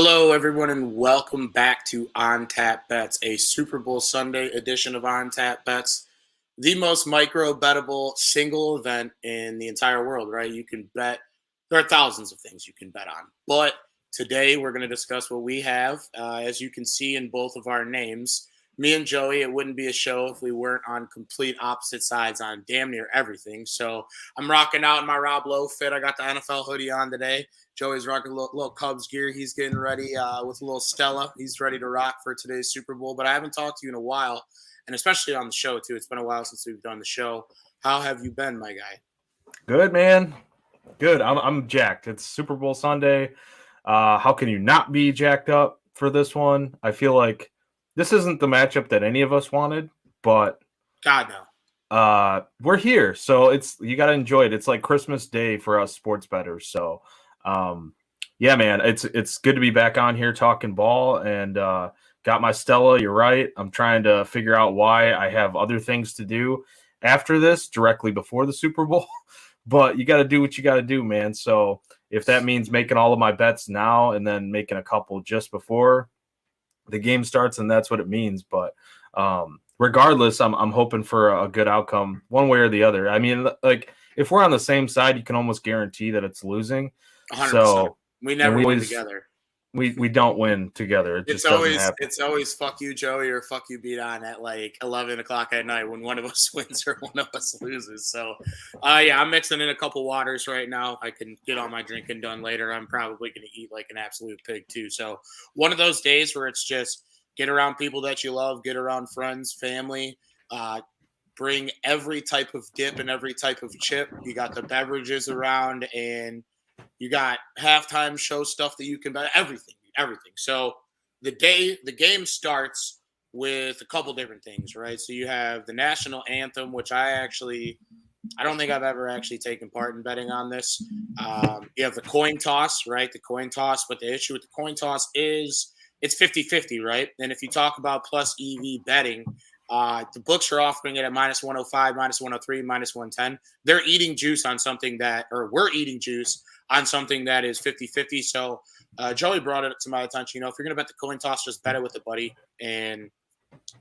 Hello, everyone, and welcome back to On Tap Bets, a Super Bowl Sunday edition of On Tap Bets, the most micro bettable single event in the entire world, right? You can bet, there are thousands of things you can bet on, but today we're going to discuss what we have. As you can see in both of our names, me and Joey, it wouldn't be a show if we weren't on complete opposite sides on damn near everything. So I'm rocking out in my Rob Lowe fit. I got the NFL hoodie on today. Joey's rocking a little Cubs gear. He's getting ready with a little Stella. He's ready to rock for today's Super Bowl. But I haven't talked to you in a while, and especially on the show, too. It's been a while since we've done the show. How have you been, my guy? Good, man. Good. I'm jacked. It's Super Bowl Sunday. How can you not be jacked up for this one? I feel like this isn't the matchup that any of us wanted, but God, no. We're here, so you got to enjoy it. It's like Christmas Day for us sports bettors. So, yeah, man, it's good to be back on here talking ball and got my Stella. You're right. I'm trying to figure out why I have other things to do after this, directly before the Super Bowl. But you got to do what you got to do, man. So if that means making all of my bets now and then making a couple just before the game starts, and that's what it means. But regardless, I'm hoping for a good outcome one way or the other. I mean, like if we're on the same side, you can almost guarantee that it's losing. 100%. So we never win together. We don't win together. It's always fuck you, Joey, or fuck you, Bdon at like 11 o'clock at night when one of us wins or one of us loses. So, yeah, I'm mixing in a couple waters right now. I can get all my drinking done later. I'm probably going to eat like an absolute pig too. So, one of those days where it's just get around people that you love, get around friends, family, bring every type of dip and every type of chip. You got the beverages around and you got halftime show stuff that you can bet, everything. So the game starts with a couple different things, right? So you have the national anthem, which I don't think I've ever actually taken part in betting on this. You have the coin toss, right? The coin toss, but the issue with the coin toss is it's 50-50, right? And if you talk about plus EV betting, the books are offering it at minus 105, minus 103, minus 110. They're eating juice on something we're eating juice on something that is 50-50. So Joey brought it to my attention. If you're going to bet the coin toss, just bet it with a buddy and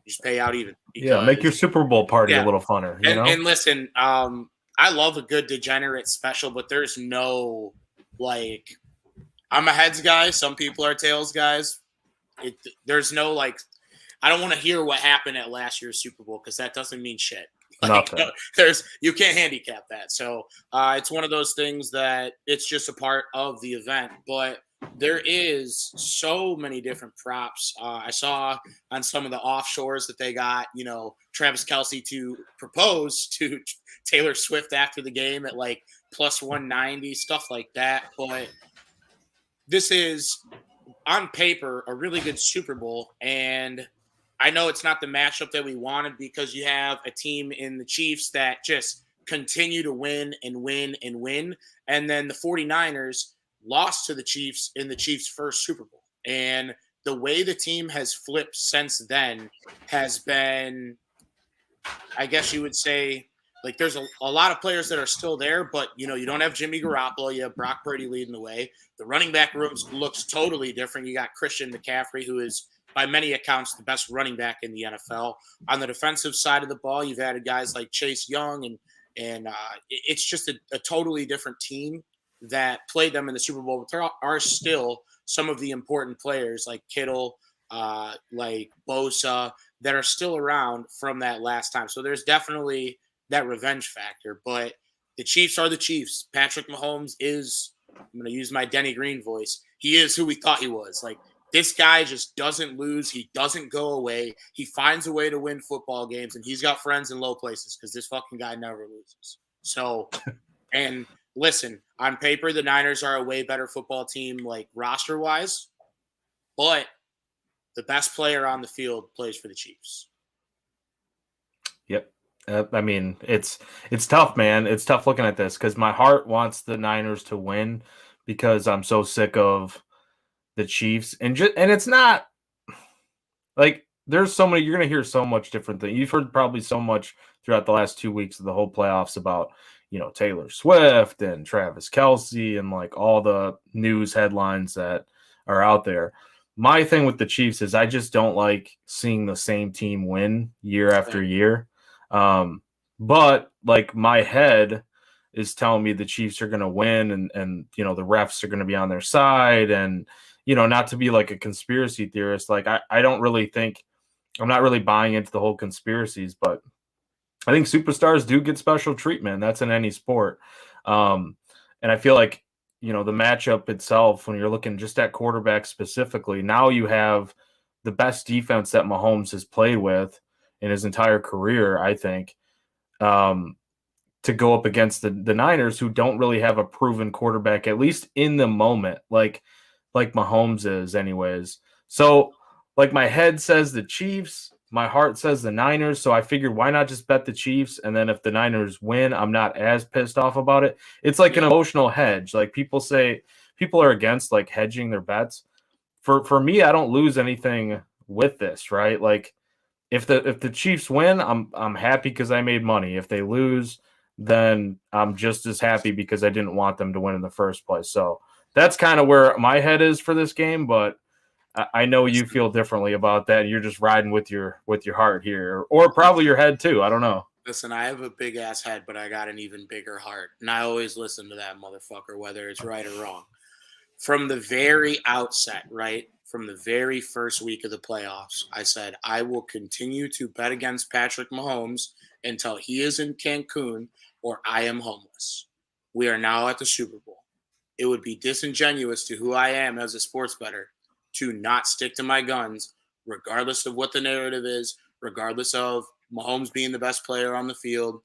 just pay out even. Yeah, make your Super Bowl party a little funner. And listen, I love a good degenerate special, but there's no, like, I'm a heads guy. Some people are tails guys. There's no, like, I don't want to hear what happened at last year's Super Bowl because that doesn't mean shit. Like, you can't handicap that. So it's one of those things that it's just a part of the event. But there is so many different props. I saw on some of the offshores that they got, Travis Kelce to propose to Taylor Swift after the game at like plus 190, stuff like that. But this is on paper a really good Super Bowl, and I know it's not the matchup that we wanted because you have a team in the Chiefs that just continue to win and win and win. And then the 49ers lost to the Chiefs in the Chiefs' first Super Bowl. And the way the team has flipped since then has been, I guess you would say, like there's a lot of players that are still there, but, you don't have Jimmy Garoppolo. You have Brock Purdy leading the way. The running back room looks totally different. You got Christian McCaffrey, who is, by many accounts, the best running back in the NFL. On the defensive side of the ball, you've added guys like Chase Young, and it's just a totally different team that played them in the Super Bowl. But there are still some of the important players like Kittle, like Bosa, that are still around from that last time. So there's definitely that revenge factor. But the Chiefs are the Chiefs. Patrick Mahomes is, I'm going to use my Denny Green voice, he is who we thought he was. Like, this guy just doesn't lose. He doesn't go away. He finds a way to win football games, and he's got friends in low places because this fucking guy never loses. So, and listen, on paper, the Niners are a way better football team, like roster-wise, but the best player on the field plays for the Chiefs. Yep. I mean, it's tough, man. It's tough looking at this because my heart wants the Niners to win because I'm so sick of the Chiefs, and it's not like there's so many. You're going to hear so much different things. You've heard probably so much throughout the last 2 weeks of the whole playoffs about Taylor Swift and Travis Kelce and like all the news headlines that are out there. My thing with the Chiefs is I just don't like seeing the same team win year after year. But like my head is telling me the Chiefs are going to win and the refs are going to be on their side. And, not to be like a conspiracy theorist, like I don't really think I'm not really buying into the whole conspiracies, but I think superstars do get special treatment. That's in any sport. And I feel like, the matchup itself, when you're looking just at quarterback specifically, now you have the best defense that Mahomes has played with in his entire career, I think, to go up against the Niners, who don't really have a proven quarterback, at least in the moment, like Mahomes is anyways. So like my head says the Chiefs, my heart says the Niners. So I figured why not just bet the Chiefs? And then if the Niners win, I'm not as pissed off about it. It's like an emotional hedge. Like people are against like hedging their bets. For me, I don't lose anything with this, right? Like if the Chiefs win, I'm happy because I made money. If they lose, then I'm just as happy because I didn't want them to win in the first place. So that's kind of where my head is for this game, but I know you feel differently about that. You're just riding with your heart here, or probably your head too. I don't know. Listen, I have a big ass head, but I got an even bigger heart, and I always listen to that motherfucker, whether it's right or wrong. From the very outset, right? From the very first week of the playoffs, I said I will continue to bet against Patrick Mahomes until he is in Cancun or I am homeless. We are now at the Super Bowl. It would be disingenuous to who I am as a sports bettor to not stick to my guns, regardless of what the narrative is, regardless of Mahomes being the best player on the field,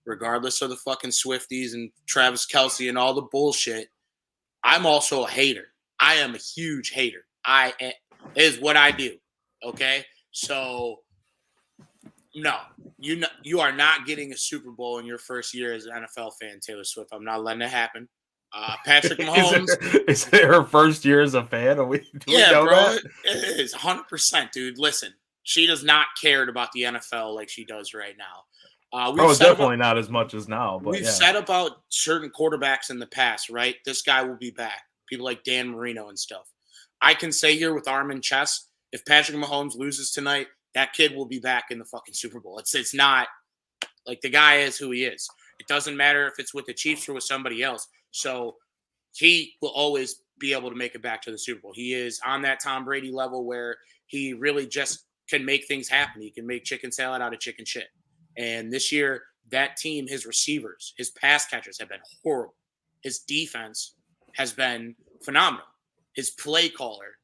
regardless of the fucking Swifties and Travis Kelce and all the bullshit. I'm also a hater. I am a huge hater. Is what I do. Okay? So no, you are not getting a Super Bowl in your first year as an NFL fan, Taylor Swift. I'm not letting it happen. Patrick Mahomes. Is it her first year as a fan? Do we know bro. That? It is 100%, dude. Listen, she does not care about the NFL like she does right now. Definitely not as much as now. But we've said about certain quarterbacks in the past, right? This guy will be back. People like Dan Marino and stuff. I can say here with arm and chest, if Patrick Mahomes loses tonight, that kid will be back in the fucking Super Bowl. It's not like the guy is who he is. It doesn't matter if it's with the Chiefs or with somebody else. So he will always be able to make it back to the Super Bowl. He is on that Tom Brady level where he really just can make things happen. He can make chicken salad out of chicken shit. And this year, that team, his receivers, his pass catchers have been horrible. His defense has been phenomenal. His play caller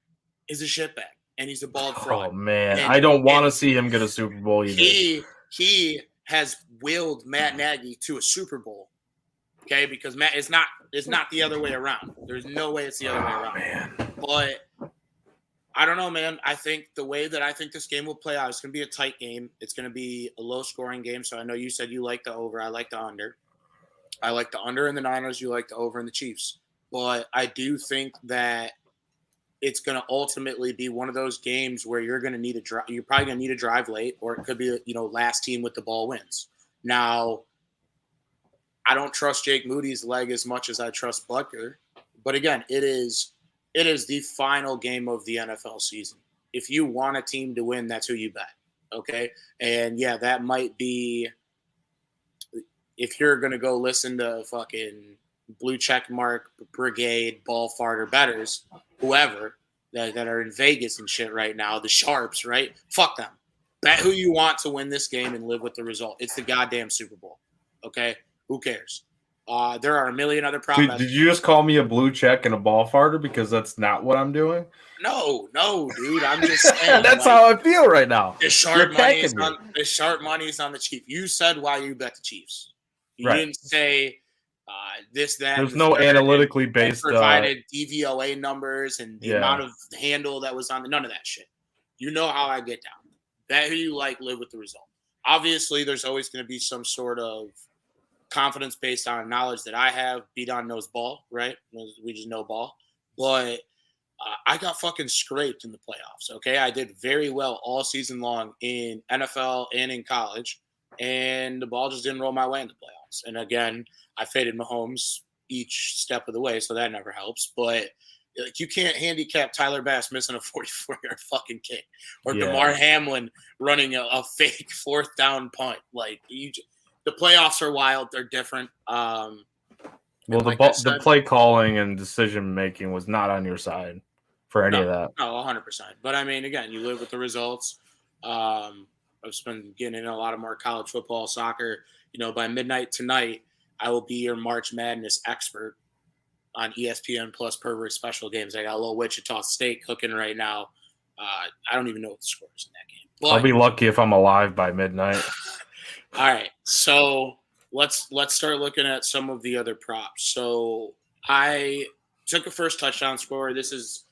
is a shitbag, and he's a bald fraud. Oh, man. I don't want to see him get a Super Bowl either. He has willed Matt Nagy to a Super Bowl. Okay, because Matt it's not the other way around. There's no way it's the other way around. Man. But I don't know, man. I think the way that I think this game will play out, it's going to be a tight game. It's going to be a low-scoring game. So I know you said you like the over. I like the under. I like the under in the Niners. You like the over in the Chiefs. But I do think that it's going to ultimately be one of those games where you're going to need a drive. You're probably going to need a drive late, or it could be last team with the ball wins. Now, I don't trust Jake Moody's leg as much as I trust Butker. But again, it is the final game of the NFL season. If you want a team to win, that's who you bet. Okay? And yeah, that might be if you're going to go listen to fucking blue check mark brigade, ball farter betters, whoever that are in Vegas and shit right now, the sharps, right? Fuck them. Bet who you want to win this game and live with the result. It's the goddamn Super Bowl. Okay? Who cares? There are a million other problems. Did you just call me a blue check and a ball farter? Because that's not what I'm doing. No, dude. I'm just saying. That's how I feel right now. The sharp money is on the Chiefs. You said why you bet the Chiefs. You didn't say this, that. There's no analytically based. Provided DVOA numbers and the amount of handle that was on none of that shit. You know how I get down. Bet who you like, live with the result. Obviously, there's always going to be some sort of confidence based on knowledge that I have. Bdon knows ball, right? We just know ball. But I got fucking scraped in the playoffs, okay? I did very well all season long in NFL and in college, and the ball just didn't roll my way in the playoffs. And again, I faded Mahomes each step of the way, so that never helps. But Like, you can't handicap Tyler Bass missing a 44-yard fucking kick or Yeah. DeMar Hamlin running a fake 4th down punt. Like, the playoffs are wild. They're different. Well, the play calling and decision making was not on your side for any of that. No, 100%. But I mean, again, you live with the results. I've been getting in a lot of more college football, soccer. By midnight tonight, I will be your March Madness expert on ESPN Plus Pervert Special Games. I got a little Wichita State cooking right now. I don't even know what the score is in that game. But, I'll be lucky if I'm alive by midnight. All right, so let's start looking at some of the other props. So I took a first touchdown score. This is,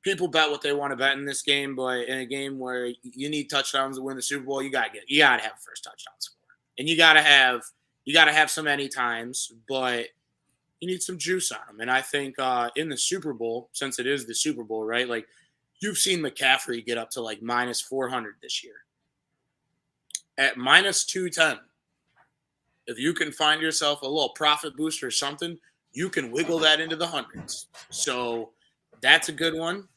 people bet what they want to bet in this game, but in a game where you need touchdowns to win the Super Bowl, you gotta have a first touchdown score, and you gotta have some any times, but you need some juice on them. And I think in the Super Bowl, since it is the Super Bowl, right? Like, you've seen McCaffrey get up to like minus 400 this year. At minus 210, if you can find yourself a little profit boost or something, you can wiggle that into the hundreds. So that's a good one.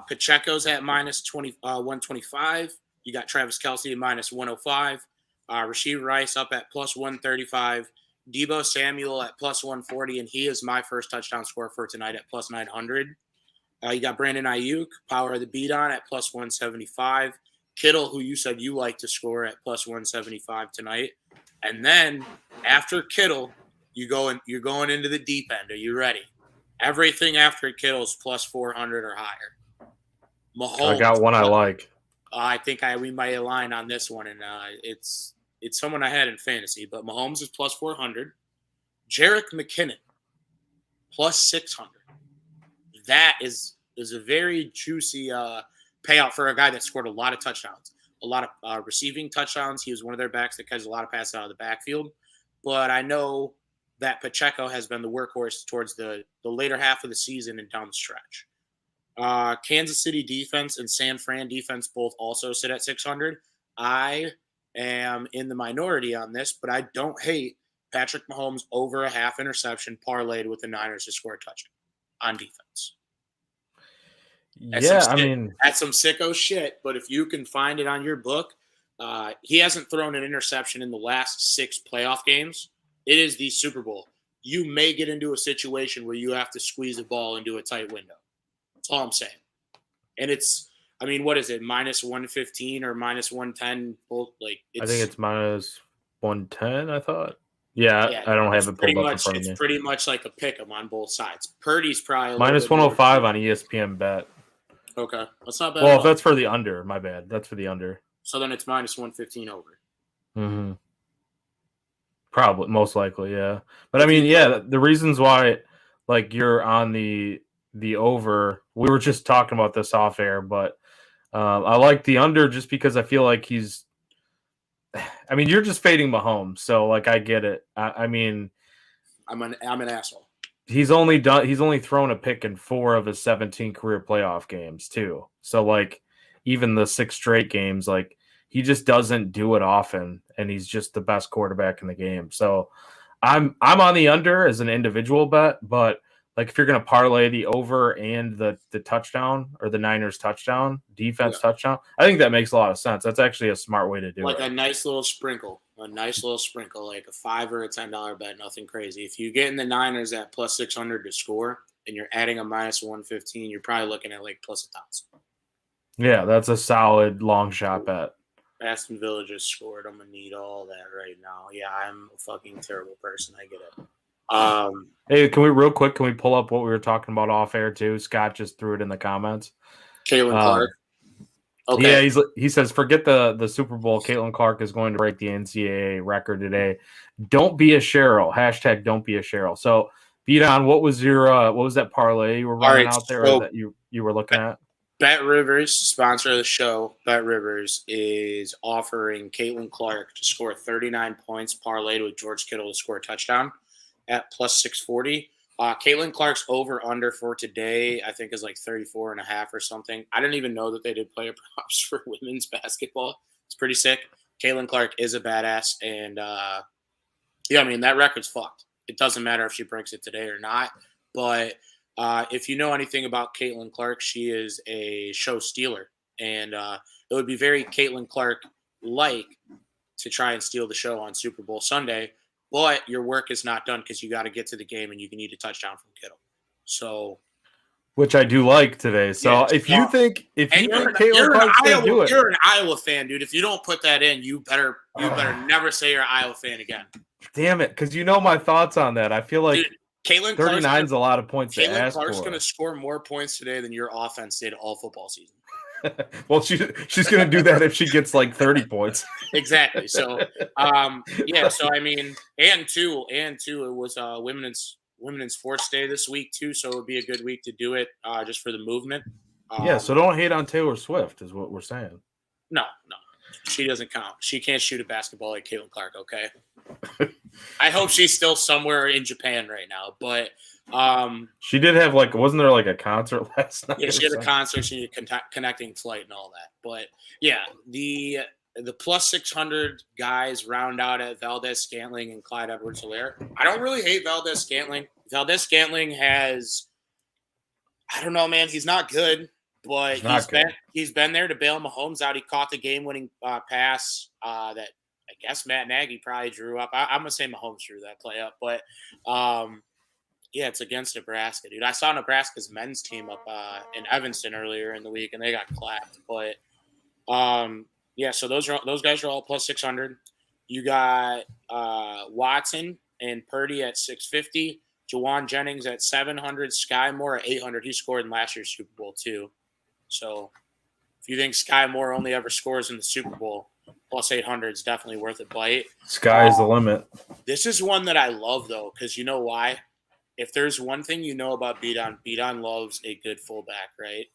Pacheco's at minus 125. You got Travis Kelce at minus 105. Rashee Rice up at plus 135. Deebo Samuel at plus 140, and he is my first touchdown score for tonight at plus 900. You got Brandon Ayuk, power of the Bdon at plus 175. Kittle, who you said you like to score at plus 175 tonight. And then after Kittle, you're going into the deep end. Are you ready? Everything after Kittle's plus 400 or higher. Mahomes, I got one I like. I think we might align on this one, and it's someone I had in fantasy, but Mahomes is plus 400. Jerick McKinnon, plus 600. That is a very juicy payout for a guy that scored a lot of touchdowns, a lot of receiving touchdowns. He was one of their backs that catches a lot of passes out of the backfield. But I know that Pacheco has been the workhorse towards the later half of the season and down the stretch. Kansas City defense and San Fran defense both also sit at 600. I am in the minority on this, but I don't hate Patrick Mahomes over a half interception parlayed with the Niners to score a touchdown on defense. That's some sicko shit, but if you can find it on your book, he hasn't thrown an interception in the last 6 playoff games. It is the Super Bowl. You may get into a situation where you have to squeeze the ball into a tight window. That's all I'm saying. And what is it, minus 115 or minus 110? I think it's minus 110, I thought. Yeah, I don't have it pulled up in front of me. It's pretty much like a pick 'em on both sides. Purdy's probably minus 105 on ESPN bet. Okay, that's not bad. Well, if that's for the under, my bad. That's for the under. So then it's minus 115 over. Mm-hmm. Probably, most likely, yeah. But I mean, yeah, the reasons why, like, you're on the over. We were just talking about this off air, but I like the under just because I feel like he's. I mean, you're just fading Mahomes, so like I get it. I mean, I'm an asshole. He's only thrown a pick in 4 of his 17 career playoff games too. So like even the 6 straight games, like he just doesn't do it often, and he's just the best quarterback in the game. So I'm on the under as an individual bet, but like if you're gonna parlay the over and the touchdown or the Niners touchdown, defense touchdown, I think that makes a lot of sense. That's actually a smart way to do it. Like a nice little sprinkle, like a $5 or a $10 bet, nothing crazy. If you get in the Niners at plus 600 to score and you're adding a minus 115, you're probably looking at like plus 1,000. Yeah, that's a solid long shot bet. Aston Villa just scored. I'm gonna need all that right now. Yeah, I'm a fucking terrible person. I get it. Hey, can we pull up what we were talking about off air too? Scott just threw it in the comments. Caitlin Clark. Okay. Yeah, he says, forget the Super Bowl. Caitlin Clark is going to break the NCAA record today. Don't be a Cheryl. # don't be a Cheryl. So, Bdon, what was that parlay you were running out there or that you were looking at? Bet Rivers, sponsor of the show, Bet Rivers is offering Caitlin Clark to score 39 points parlayed with George Kittle to score a touchdown at plus 640. Caitlin Clark's over-under for today, I think, is like 34.5 or something. I didn't even know that they did player props for women's basketball. It's pretty sick. Caitlin Clark is a badass. And, that record's fucked. It doesn't matter if she breaks it today or not. But If you know anything about Caitlin Clark, she is a show stealer, and it would be very Caitlin Clark-like to try and steal the show on Super Bowl Sunday, but your work is not done because you got to get to the game and you can need a touchdown from Kittle. So, which I do like today. So yeah, if you think Caitlin Clark's gonna do it, you're an Iowa fan, dude. If you don't put that in, you better never say you're an Iowa fan again. Damn it, because you know my thoughts on that. I feel like Caitlin 39 is a lot of points to Caitlin ask Clark's for. going to score more points today than your offense did all football season. Well, she's going to do that if she gets like 30 points. Exactly. So, yeah. So I mean, and two, it was Women's Sports Day this week too. So it would be a good week to do it just for the movement. Yeah. So don't hate on Taylor Swift, is what we're saying. No, she doesn't count. She can't shoot a basketball like Caitlin Clark. Okay. I hope she's still somewhere in Japan right now, but she did have wasn't there like a concert last night? Yeah, she had a concert, she had a connecting flight and all that. But yeah, the plus 600 guys round out at Valdez-Scantling and Clyde Edwards-Helaire. I don't really hate Valdez-Scantling. Valdez-Scantling has, I don't know, man, he's not good, but he's been there to bail Mahomes out. He caught the game-winning pass that I guess Matt Nagy probably drew up. I'm going to say Mahomes drew that play up. But, yeah, it's against Nebraska, dude. I saw Nebraska's men's team up in Evanston earlier in the week, and they got clapped. But, yeah, so those guys are all plus 600. You got Watson and Purdy at 650. Jawan Jennings at 700. Sky Moore at 800. He scored in last year's Super Bowl, too. So if you think Sky Moore only ever scores in the Super Bowl, plus 800 is definitely worth a bite. Sky's the limit. This is one that I love, though, because you know why? If there's one thing you know about Bdon loves a good fullback, right?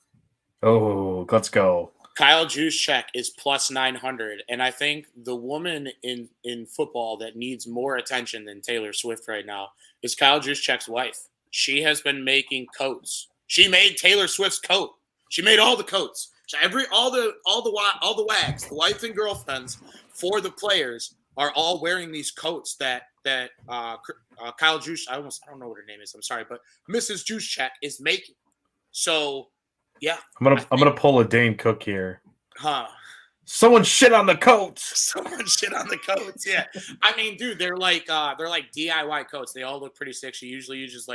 Oh, let's go. Kyle Juszczyk is plus 900, and I think the woman in football that needs more attention than Taylor Swift right now is Kyle Juszczyk's wife. She has been making coats. She made Taylor Swift's coat. She made all the coats. All the wags, the wife and girlfriends for the players are all wearing these coats that Kyle Juszczyk, I don't know what her name is. I'm sorry, but Mrs. Juszczyk is making. So, yeah, I'm gonna pull a Dane Cook here. Huh? Someone shit on the coats. Someone shit on the coats. Yeah, I mean, dude, they're like DIY coats. They all look pretty sick. She usually uses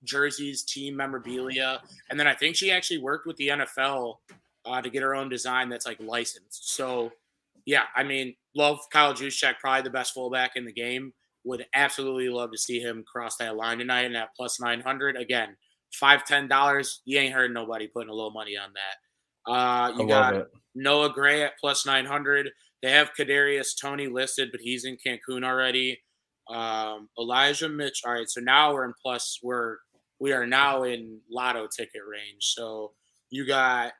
jerseys, team memorabilia, and then I think she actually worked with the NFL to get her own design that's licensed. So, yeah, I mean, love Kyle Juszczyk, probably the best fullback in the game. Would absolutely love to see him cross that line tonight and at plus 900. Again, $5-10. You ain't heard nobody putting a little money on that. You got Noah Gray at plus 900. They have Kadarius Toney listed, but he's in Cancun already. Elijah Mitch. All right, so now we are now in lotto ticket range. So you got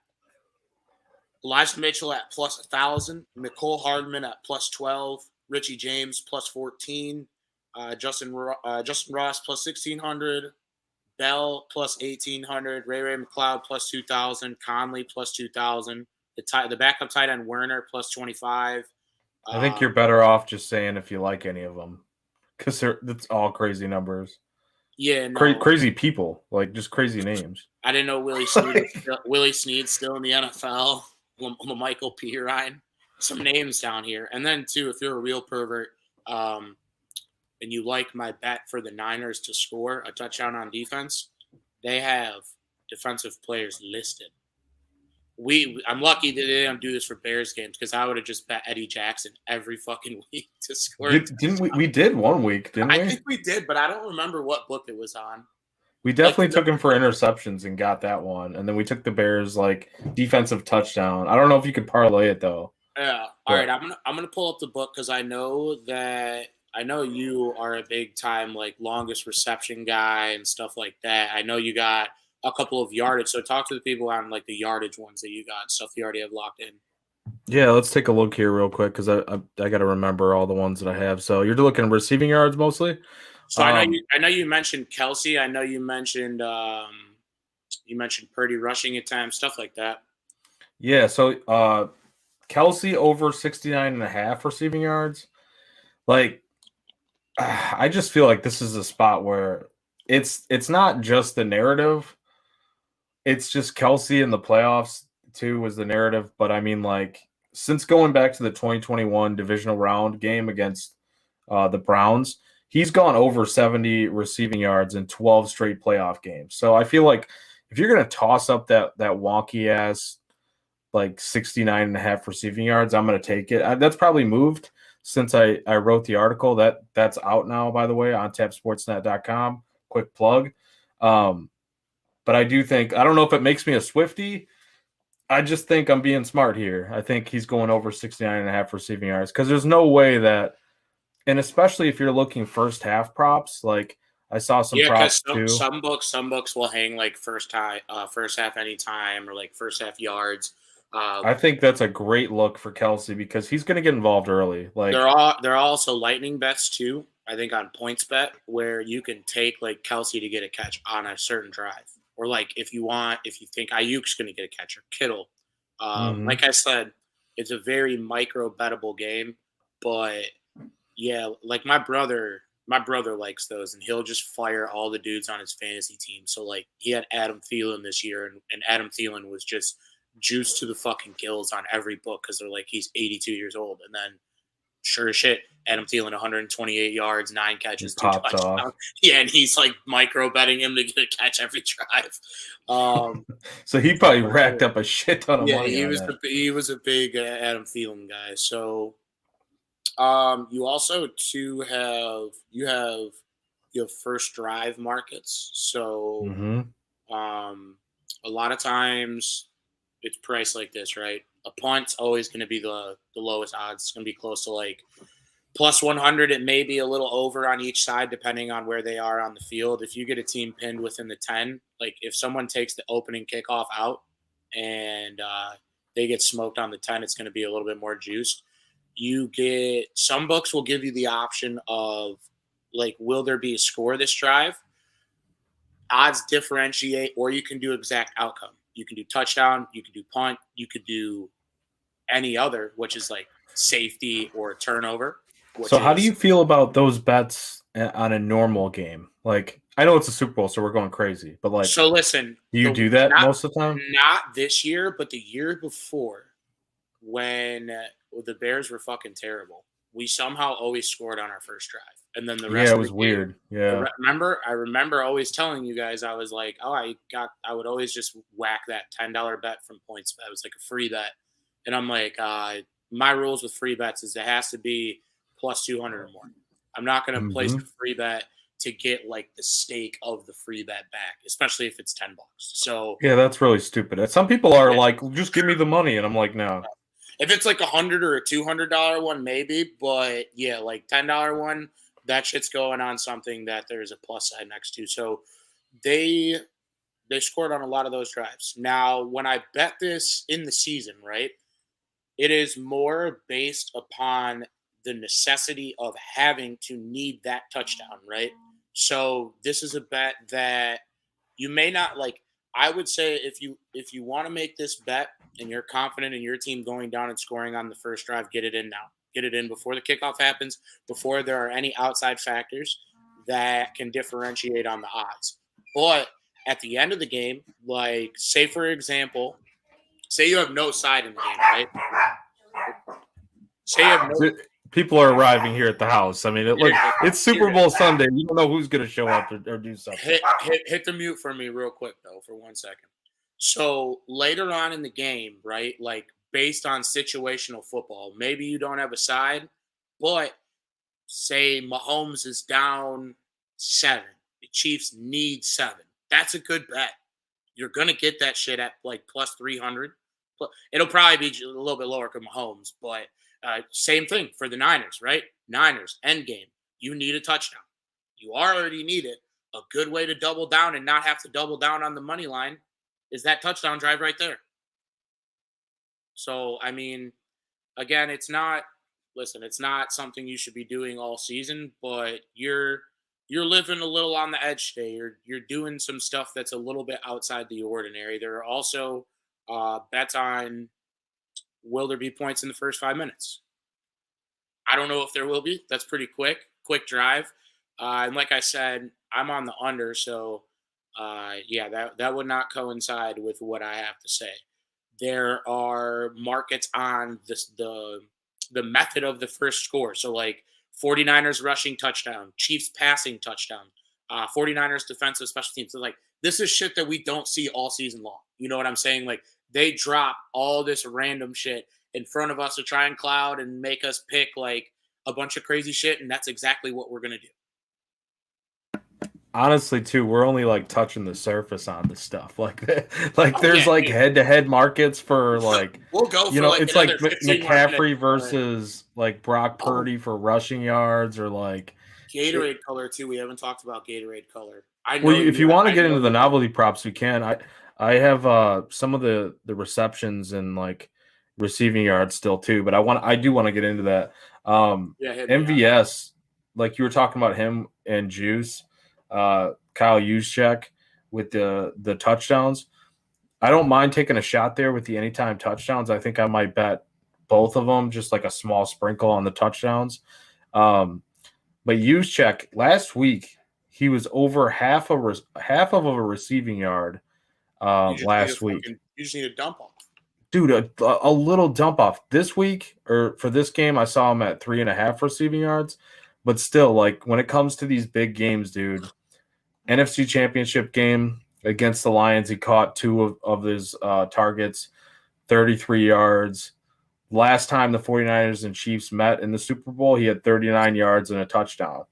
Elijah Mitchell at plus 1,000, Nicole Hardman at plus 12, Richie James plus 14, Justin Ross plus 1,600, Bell plus 1,800, Ray McLeod plus 2,000, Conley plus 2,000, the backup tight end Werner plus 25. I think you're better off just saying if you like any of them, because that's all crazy numbers. Yeah, no. Crazy people, just crazy names. I didn't know Willie Snead's still in the NFL. Michael P. Ryan. Some names down here. And then, too, if you're a real pervert and you like my bet for the Niners to score a touchdown on defense, they have defensive players listed. I'm lucky that they don't do this for Bears games because I would have just bet Eddie Jackson every fucking week to score. Didn't we? We did one week, didn't we? I think we did, but I don't remember what book it was on. We definitely took him for interceptions and got that one. And then we took the Bears defensive touchdown. I don't know if you could parlay it though. Yeah. All right. I'm gonna pull up the book because I know you are a big time longest reception guy and stuff like that. I know you got a couple of yardage. So talk to the people on the yardage ones that you got, stuff you already have locked in. Yeah, let's take a look here real quick because I got to remember all the ones that I have. So you're looking at receiving yards mostly. So I know you mentioned Kelsey. I know you mentioned Purdy rushing at times, stuff like that. Yeah. So Kelsey over 69.5 receiving yards. I just feel like this is a spot where it's not just the narrative. It's just Kelsey in the playoffs too was the narrative. But I mean, like since going back to the 2021 divisional round game against the Browns, he's gone over 70 receiving yards in 12 straight playoff games. So I feel like if you're gonna toss up that wonky ass like 69 and a half receiving yards, I'm gonna take it. That's probably moved since I wrote the article. That's out now, by the way, on tapsportsnet.com. Quick plug. But I do think, I don't know if it makes me a Swiftie. I just think I'm being smart here. I think he's going over 69 and a half receiving yards because there's no way that, and especially if you're looking first half props, like I saw some Yeah, props because too. some books will hang like first half anytime or like first half yards. I think that's a great look for Kelsey because he's going to get involved early. Like, There are also lightning bets too. I think on points bet where you can take like Kelsey to get a catch on a certain drive, or like if you think Ayuk's going to get a catch or Kittle. mhm. Like I said, it's a very micro bettable game, but yeah, like my brother likes those, and he'll just fire all the dudes on his fantasy team. So like he had Adam Thielen this year, and Adam Thielen was just juiced to the fucking gills on every book because they're like he's 82 years old, and then sure as shit, Adam Thielen 128 yards, 9 He catches, 2 popped off. touchdowns. Yeah, and he's like micro betting him to get a catch every drive. So he probably But, racked up a shit ton of yeah, money on that. he was a big Adam Thielen guy. So you also too have your first drive markets. So Hmm. um, a lot of times it's priced like this, right? A punt's always going to be the lowest odds. It's going to be close to like plus 100. It may be a little over on each side depending on where they are on the field. If you get a team pinned within the 10, like if someone takes the opening kickoff out and they get smoked on the 10, it's going to be a little bit more juiced. You get some books will give you the option of like, will there be a score this drive? Odds differentiate, or you can do exact outcome. You can do touchdown, you can do punt, you could do any other, which is like safety or turnover, which So how do is you feel about those bets on a normal game? Like, I know it's a Super Bowl, so we're going crazy, but like, so listen, do you the do that not most of the time? not this year, but the year before when the Bears were fucking terrible. We somehow always scored on our first drive. And then the Yeah, rest it of the was game, weird. Yeah. I remember always telling you guys, I was like, oh, I would always just whack that $10 bet from points. That was like a free bet. And I'm like, my rules with free bets is it has to be plus 200 or more. I'm not going to place Hmm. a free bet to get like the stake of the free bet back, especially if it's $10. So Yeah, that's really stupid. Some people are yeah, like, just give me the money. And I'm like, no. if it's like $100 or a $200 one, maybe. But yeah, like $10 one, that shit's going on something that there's a plus side next to. So they they scored on a lot of those drives. Now, when I bet this in the season, right, it is more based upon the necessity of having to need that touchdown, right? So this is a bet that you may not like. I would say if you want to make this bet and you're confident in your team going down and scoring on the first drive, get it in now. Get it in before the kickoff happens, before there are any outside factors that can differentiate on the odds. But at the end of the game, like say for example, say you have no side in the game, right? Say you have no People are arriving here at the house. I mean, you're look, good. it's You're Super good. Bowl Sunday. You don't know who's going to show up or do something. Hit the mute for me real quick though for 1 second. So later on in the game, right? Like based on situational football, maybe you don't have a side, but say Mahomes is down 7. The Chiefs need 7. That's a good bet. You're gonna get that shit at like plus 300. It'll probably be a little bit lower because Mahomes, but same thing for the Niners, right? Niners end game. You need a touchdown. You already need it. A good way to double down and not have to double down on the money line is that touchdown drive right there. So I mean, again, it's not listen, it's not something you should be doing all season, but you're living a little on the edge today. You're doing some stuff that's a little bit outside the ordinary. There are also bets on will there be points in the first 5 minutes. I don't know if there will be. That's pretty quick drive. And like I said, I'm on the under, so yeah, that would not coincide with what I have to say. There are markets on the method of the first score. So like 49ers rushing touchdown, Chiefs passing touchdown, 49ers defensive special teams. So like this is shit that we don't see all season long. You know what I'm saying? Like they drop all this random shit in front of us to try and cloud and make us pick like a bunch of crazy shit, and that's exactly what we're gonna do. Honestly, too, we're only like touching the surface on this stuff. Like Oh there's yeah, like dude. head-to-head markets for like, We'll go you for know, like it's like another 15 more minutes. McCaffrey versus like Brock Oh, Purdy for rushing yards, or like, Gatorade color too. We haven't talked about Gatorade color. I well, know if you. you want to I get know into the you like. novelty props, we can. I have some of the receptions and like receiving yards still too, but I do want to get into that. Yeah, hit me up. MVS, like you were talking about him and Juice, Kyle Juszczyk with the touchdowns. I don't mind taking a shot there with the anytime touchdowns. I think I might bet both of them, just like a small sprinkle on the touchdowns. But Juszczyk last week, he was over half of a receiving yard last week. You just need a dump off. Dude, a little dump off this week, or for this game, I saw him at 3.5 receiving yards. But still, like when it comes to these big games, dude, NFC Championship game against the Lions, he caught two of his targets, 33 yards. Last time the 49ers and Chiefs met in the Super Bowl, he had 39 yards and a touchdown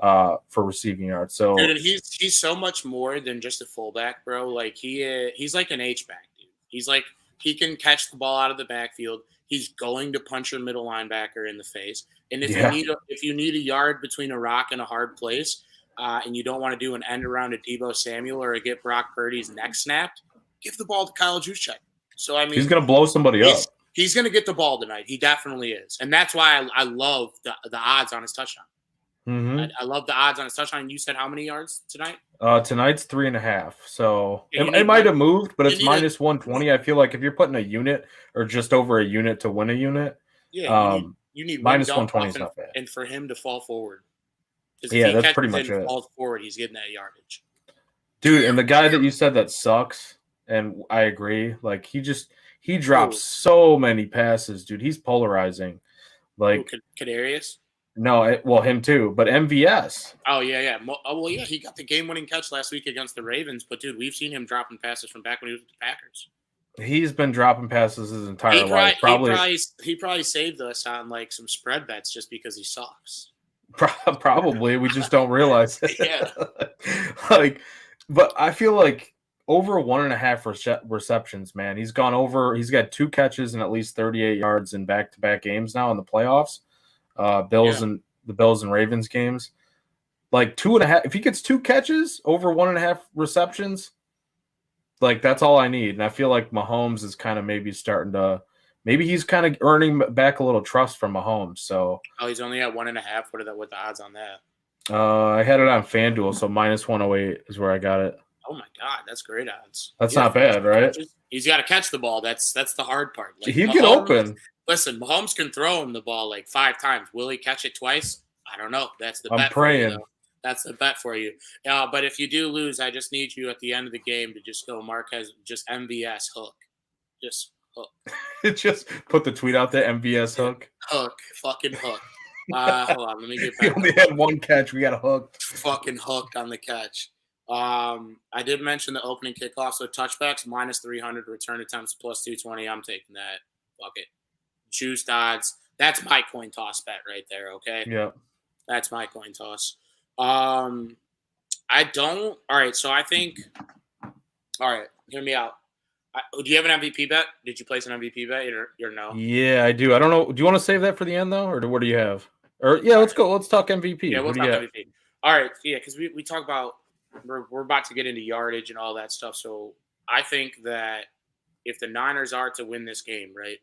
for receiving yards. Dude, So and he's so much more than just a fullback, bro. Like he's like an H back, dude. He's like he can catch the ball out of the backfield. He's going to punch your middle linebacker in the face. And yeah, if you need a yard between a rock and a hard place, and you don't want to do an end around to Debo Samuel or get Brock Purdy's neck snapped, give the ball to Kyle Juszczyk. So I he's mean, gonna blow somebody up. he's going to get the ball tonight. He definitely is, and that's why I love the odds on his touchdown. Mm-hmm. I love the odds on his touchdown. You said how many yards tonight? Tonight's 3.5. So Yeah, it might have moved, but you it's need a minus 120. I feel like if you're putting a unit or just over a unit to win a unit, yeah, you need one minus dump 120 off is not bad. and for him to fall forward. Because if Yeah, he that's catches pretty it much and it. falls forward, he's getting that yardage. Dude, and the guy that you said that sucks, and I agree, like he drops so many passes, dude. He's polarizing. Like, Kadarius? no, well, him too, but MVS. Oh, yeah. Oh, well, yeah, he got the game-winning catch last week against the Ravens, but, dude, we've seen him dropping passes from back when he was with the Packers. He's been dropping passes his entire life. He probably saved us on, like, some spread bets just because he sucks. Probably. We just don't realize it. Yeah. Like, but I feel like over 1.5 receptions, man. He's got 2 catches and at least 38 yards in back-to-back games now in the playoffs. The Bills and Ravens games. Like 2.5. If he gets 2 catches over 1.5 receptions, like that's all I need. And I feel like Mahomes is kind of maybe he's kind of earning back a little trust from Mahomes. So he's only at 1.5. What the odds on that? I had it on FanDuel, so minus 108 is where I got it. Oh my God, that's great odds. That's not bad, right? He's got to catch the ball. That's the hard part. Like, He'd get open. Listen, Mahomes can throw him the ball like 5 times. Will he catch it twice? I don't know. That's the bet. I'm praying. For you, that's the bet for you. But if you do lose, I just need you at the end of the game to just go Marquez, just MVS hook. Just hook. Just put the tweet out there, MVS hook. Hook. Fucking hook. Hold on, let me get back. We only had 1 catch. We got a hook. Fucking hooked on the catch. I did mention the opening kickoff, so touchbacks minus 300, return attempts plus 220. I'm taking that. Fuck it. Juiced odds. That's my coin toss bet right there. Okay. Yeah. That's my coin toss. I don't. All right. So I think. All right. Hear me out. Do you have an MVP bet? Did you place an MVP bet or no? Yeah, I do. I don't know. Do you want to save that for the end though, or what do you have? Or yeah, let's go. Let's talk MVP. Yeah, we'll talk MVP. All right. Yeah, because we talk about we're about to get into yardage and all that stuff. So I think that if the Niners are to win this game, right,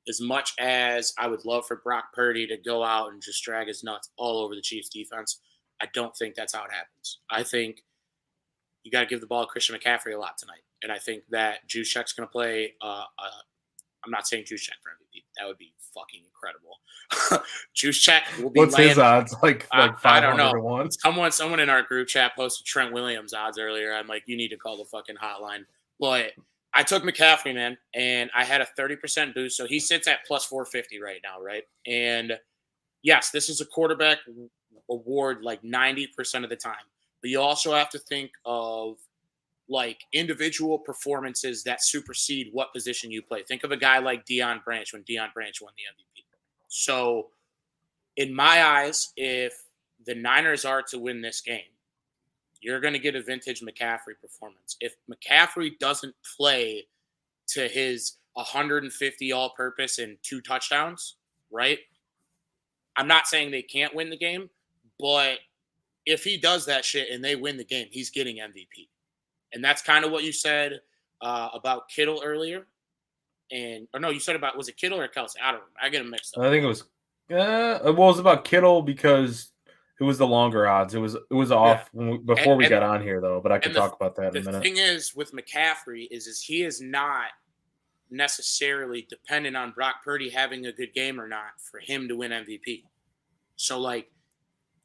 as much as I would love for Brock Purdy to go out and just drag his nuts all over the Chiefs defense, I don't think that's how it happens. I think you got to give the ball to Christian McCaffrey a lot tonight. And I think that Juszczyk's going to play a I'm not saying Juszczyk for MVP. That would be fucking incredible. Juszczyk will be What's his odds? Like 500 I don't know. to 1? Someone in our group chat posted Trent Williams odds earlier. I'm like, you need to call the fucking hotline. But I took McCaffrey, man, and I had a 30% boost. So he sits at plus 450 right now, right? And yes, this is a quarterback award like 90% of the time. But you also have to think of like individual performances that supersede what position you play. Think of a guy like Deion Branch when Deion Branch won the MVP. So in my eyes, if the Niners are to win this game, you're going to get a vintage McCaffrey performance. If McCaffrey doesn't play to his 150 all-purpose and 2 touchdowns, right? I'm not saying they can't win the game, but if he does that shit and they win the game, he's getting MVP. And that's kind of what you said about Kittle earlier. Or no, you said about, was it Kittle or Kelsey? I don't know. I get them mixed up. I think it was about Kittle because it was the longer odds. It was off before we got on here, though, but I could talk about that in a minute. The thing is with McCaffrey is he is not necessarily dependent on Brock Purdy having a good game or not for him to win MVP. So, like,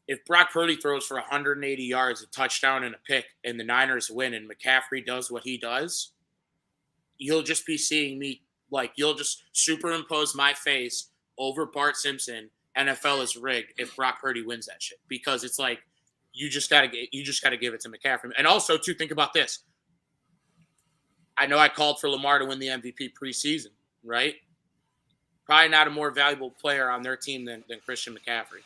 if Brock Purdy throws for 180 yards, a touchdown, and a pick, and the Niners win and McCaffrey does what he does, you'll just be seeing me, like, you'll just superimpose my face over Bart Simpson. NFL is rigged if Brock Purdy wins that shit, because it's like you just gotta give it to McCaffrey. And also, to think about this, I know I called for Lamar to win the MVP preseason, right? Probably not a more valuable player on their team than Christian McCaffrey.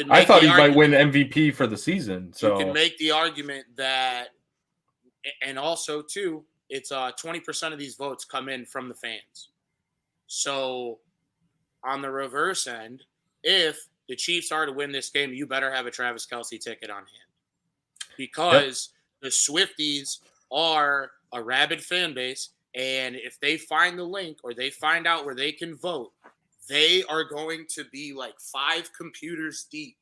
I thought he might win MVP for the season. So you can make the argument that, and also too, it's 20% of these votes come in from the fans. So on the reverse end, if the Chiefs are to win this game, you better have a Travis Kelce ticket on hand, because the Swifties are a rabid fan base, and if they find the link or they find out where they can vote, they are going to be like 5 computers deep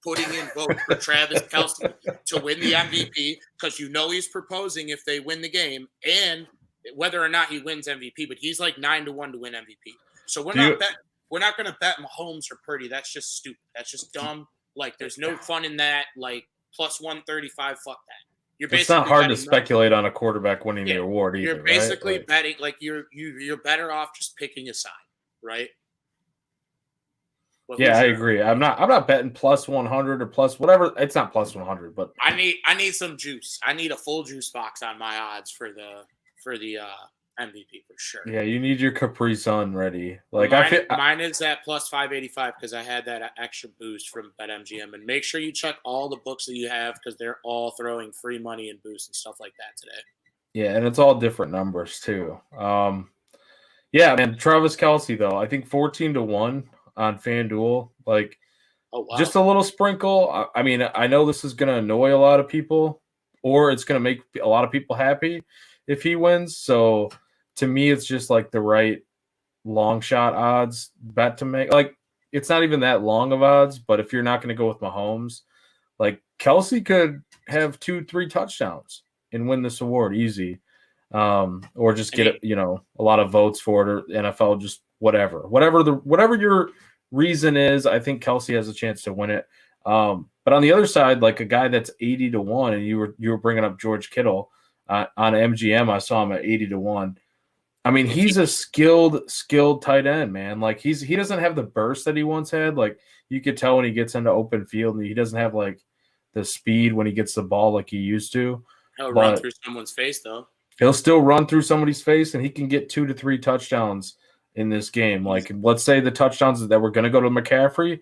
putting in votes for Travis Kelce to win the MVP, because he's proposing if they win the game, and whether or not he wins MVP, but he's like 9-1 to win MVP. So we're not going to bet Mahomes or Purdy. That's just stupid. That's just dumb. Like, there's no fun in that. Like, plus 135, fuck that. It's not hard to speculate on a quarterback winning the award either. You're basically betting, like, you're better off just picking a side, right? Well, I agree. I'm not betting plus 100 or plus whatever. It's not plus 100, but I need some juice. I need a full juice box on my odds for the MVP for sure. Yeah, you need your Capri Sun ready. Like mine is at plus 585 because I had that extra boost from BetMGM. And make sure you check all the books that you have, because they're all throwing free money and boosts and stuff like that today. Yeah, and it's all different numbers too. Yeah, man, Travis Kelce though, I think 14-1 on FanDuel. Like, just a little sprinkle. I mean, I know this is going to annoy a lot of people, or it's going to make a lot of people happy if he wins. So to me, it's just like the right long shot odds bet to make. Like, it's not even that long of odds, but if you're not going to go with Mahomes, like, Kelce could have 2-3 touchdowns and win this award easy, or just get a lot of votes for it, or NFL, just whatever your reason is. I think Kelce has a chance to win it. But on the other side, like a guy that's 80-1, and you were bringing up George Kittle on MGM. I saw him at 80-1. I mean, he's a skilled tight end, man. Like, he doesn't have the burst that he once had. Like, you could tell when he gets into open field, and he doesn't have like the speed when he gets the ball like he used to. He'll run through someone's face, though. He'll still run through somebody's face, and he can get 2 to 3 touchdowns in this game. Like, let's say the touchdowns that were going to go to McCaffrey,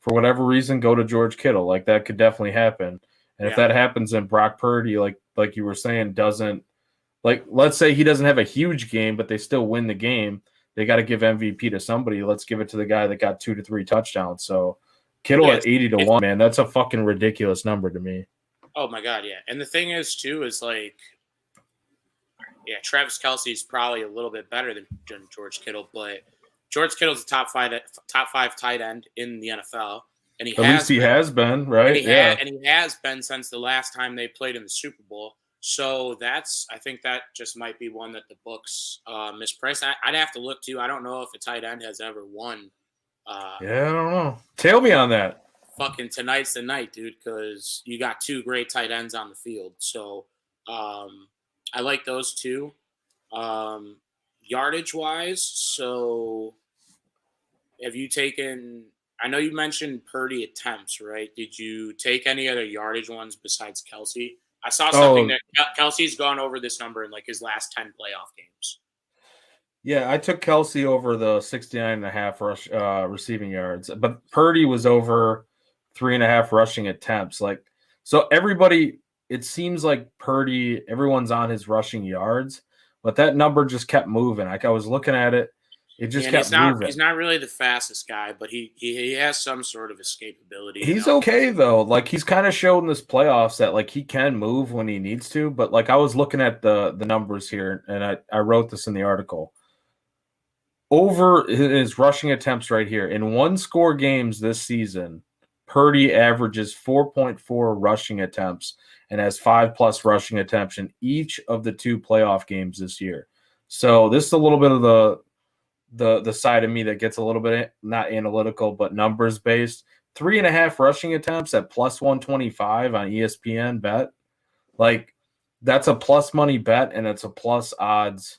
for whatever reason, go to George Kittle. Like, that could definitely happen. And if that happens, then Brock Purdy, like you were saying, doesn't, like, let's say he doesn't have a huge game, but they still win the game. They got to give MVP to somebody. Let's give it to the guy that got 2 to 3 touchdowns. So Kittle at 80-1, man, that's a fucking ridiculous number to me. Oh my God, yeah. And the thing is, too, is like, Travis Kelce is probably a little bit better than George Kittle, but George Kittle's a top five tight end in the NFL, and he has been, right? And he has been since the last time they played in the Super Bowl. So I think that just might be one that the books mispriced. I'd have to look too. I don't know if a tight end has ever won. Yeah, I don't know. Tell me on that. Fucking tonight's the night, dude, because you got two great tight ends on the field. So I like those two. Yardage wise, so have you taken? I know you mentioned Purdy attempts, right? Did you take any other yardage ones besides Kelsey? I saw something Oh, that Kelsey's gone over this number in like his last 10 playoff games. yeah, I took Kelsey over the 69.5 receiving yards, but Purdy was over 3.5 rushing attempts. Like, so everybody, it seems like Purdy, everyone's on his rushing yards, but that number just kept moving. Like I was looking at it, it Yeah, just and kept moving. he's not really the fastest guy, but he has some sort of escapability. He's okay though. Like he's kind of showed in this playoffs that like he can move when he needs to. But like I was looking at the numbers here, and I wrote this in the article. Over his rushing attempts right here in one score games this season, Purdy averages 4.4 rushing attempts and has 5+ rushing attempts in each of the 2 playoff games this year. So this is a little bit of the side of me that gets a little bit not analytical but numbers based. 3.5 rushing attempts at plus 125 on ESPN bet. Like that's a plus money bet and it's a plus odds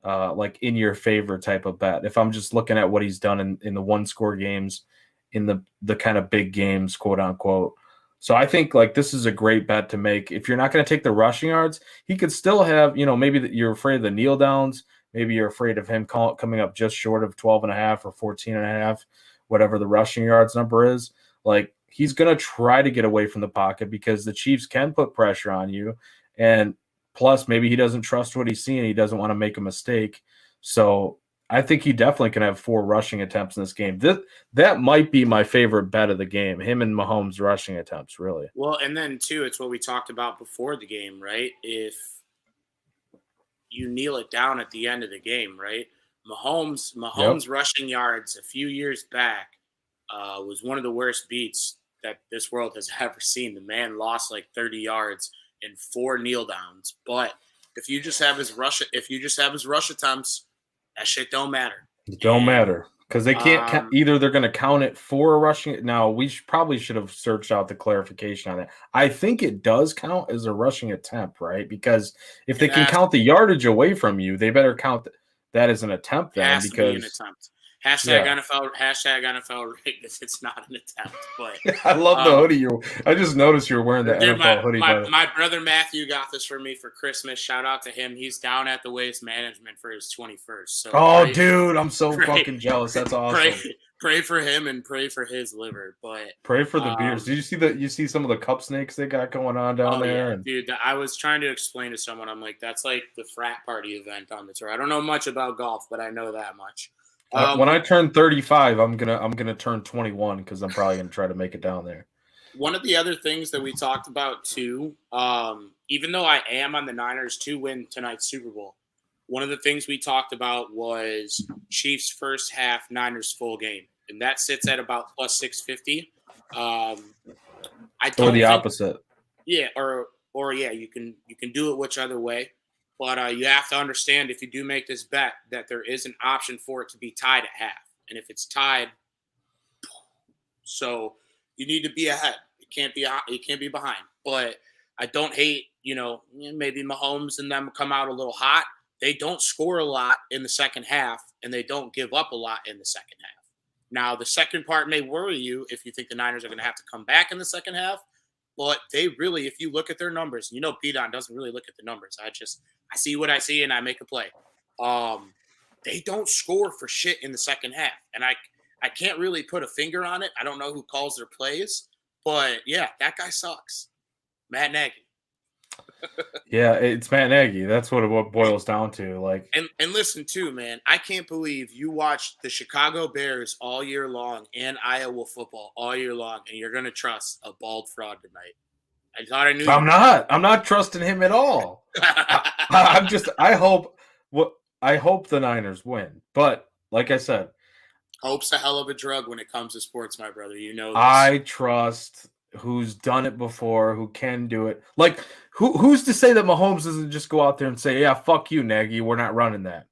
like in your favor type of bet. If I'm just looking at what he's done in the one score games, in the kind of big games, quote unquote. So I think like this is a great bet to make. If you're not going to take the rushing yards, he could still have, maybe you're afraid of the kneel downs. Maybe you're afraid of him coming up just short of 12.5 or 14.5, whatever the rushing yards number is. Like he's going to try to get away from the pocket because the Chiefs can put pressure on you. And plus, maybe he doesn't trust what he's seeing. He doesn't want to make a mistake. So I think he definitely can have 4 rushing attempts in this game. That might be my favorite bet of the game, him and Mahomes rushing attempts, really. Well, and then too, it's what we talked about before the game, right? If you kneel it down at the end of the game, right? Mahomes rushing yards a few years back was one of the worst beats that this world has ever seen. The man lost like 30 yards in 4 kneel downs. But if you just have his rush attempts, that shit don't matter. It don't matter because they can't either. They're going to count it for a rushing. Now we probably should have searched out the clarification on that. I think it does count as a rushing attempt, right? Because if they can count the yardage away from you, they better count that as an attempt. Then has to be an attempt. Hashtag NFL rigged if it's not an attempt. But I love the hoodie. I just noticed you were wearing the NFL hoodie. My brother Matthew got this for me for Christmas. Shout out to him. He's down at the Waste Management for his 21st. So dude, I'm so fucking jealous. That's awesome. Pray for him and pray for his liver. But pray for the beers. Did you see some of the cup snakes they got going on down there? Yeah, dude, I was trying to explain to someone. I'm like, that's like the frat party event on the tour. I don't know much about golf, but I know that much. When I turn 35, I'm gonna turn 21 because I'm probably gonna try to make it down there. One of the other things that we talked about too, even though I am on the Niners to win tonight's Super Bowl, one of the things we talked about was Chiefs first half, Niners full game, and that sits at about plus 650. Or the opposite. Yeah, or yeah, you can do it which other way. But you have to understand if you do make this bet that there is an option for it to be tied at half. And if it's tied, so you need to be ahead. It can't be behind. But I don't hate, maybe Mahomes and them come out a little hot. They don't score a lot in the second half, and they don't give up a lot in the second half. Now, the second part may worry you if you think the Niners are going to have to come back in the second half. But they really, if you look at their numbers, Bdon doesn't really look at the numbers. I see what I see and I make a play. They don't score for shit in the second half. And I can't really put a finger on it. I don't know who calls their plays. But, yeah, that guy sucks. Matt Nagy. Yeah, it's Matt Nagy. That's what it boils down to. Like, and listen, too, man. I can't believe you watched the Chicago Bears all year long and Iowa football all year long, and you're going to trust a bald fraud tonight. I thought I knew. I'm not trusting him at all. I hope the Niners win. But like I said, hope's a hell of a drug when it comes to sports, my brother. You know this. I trust who's done it before, who can do it. Like, Who's to say that Mahomes doesn't just go out there and say, "Yeah, fuck you, Nagy, we're not running that."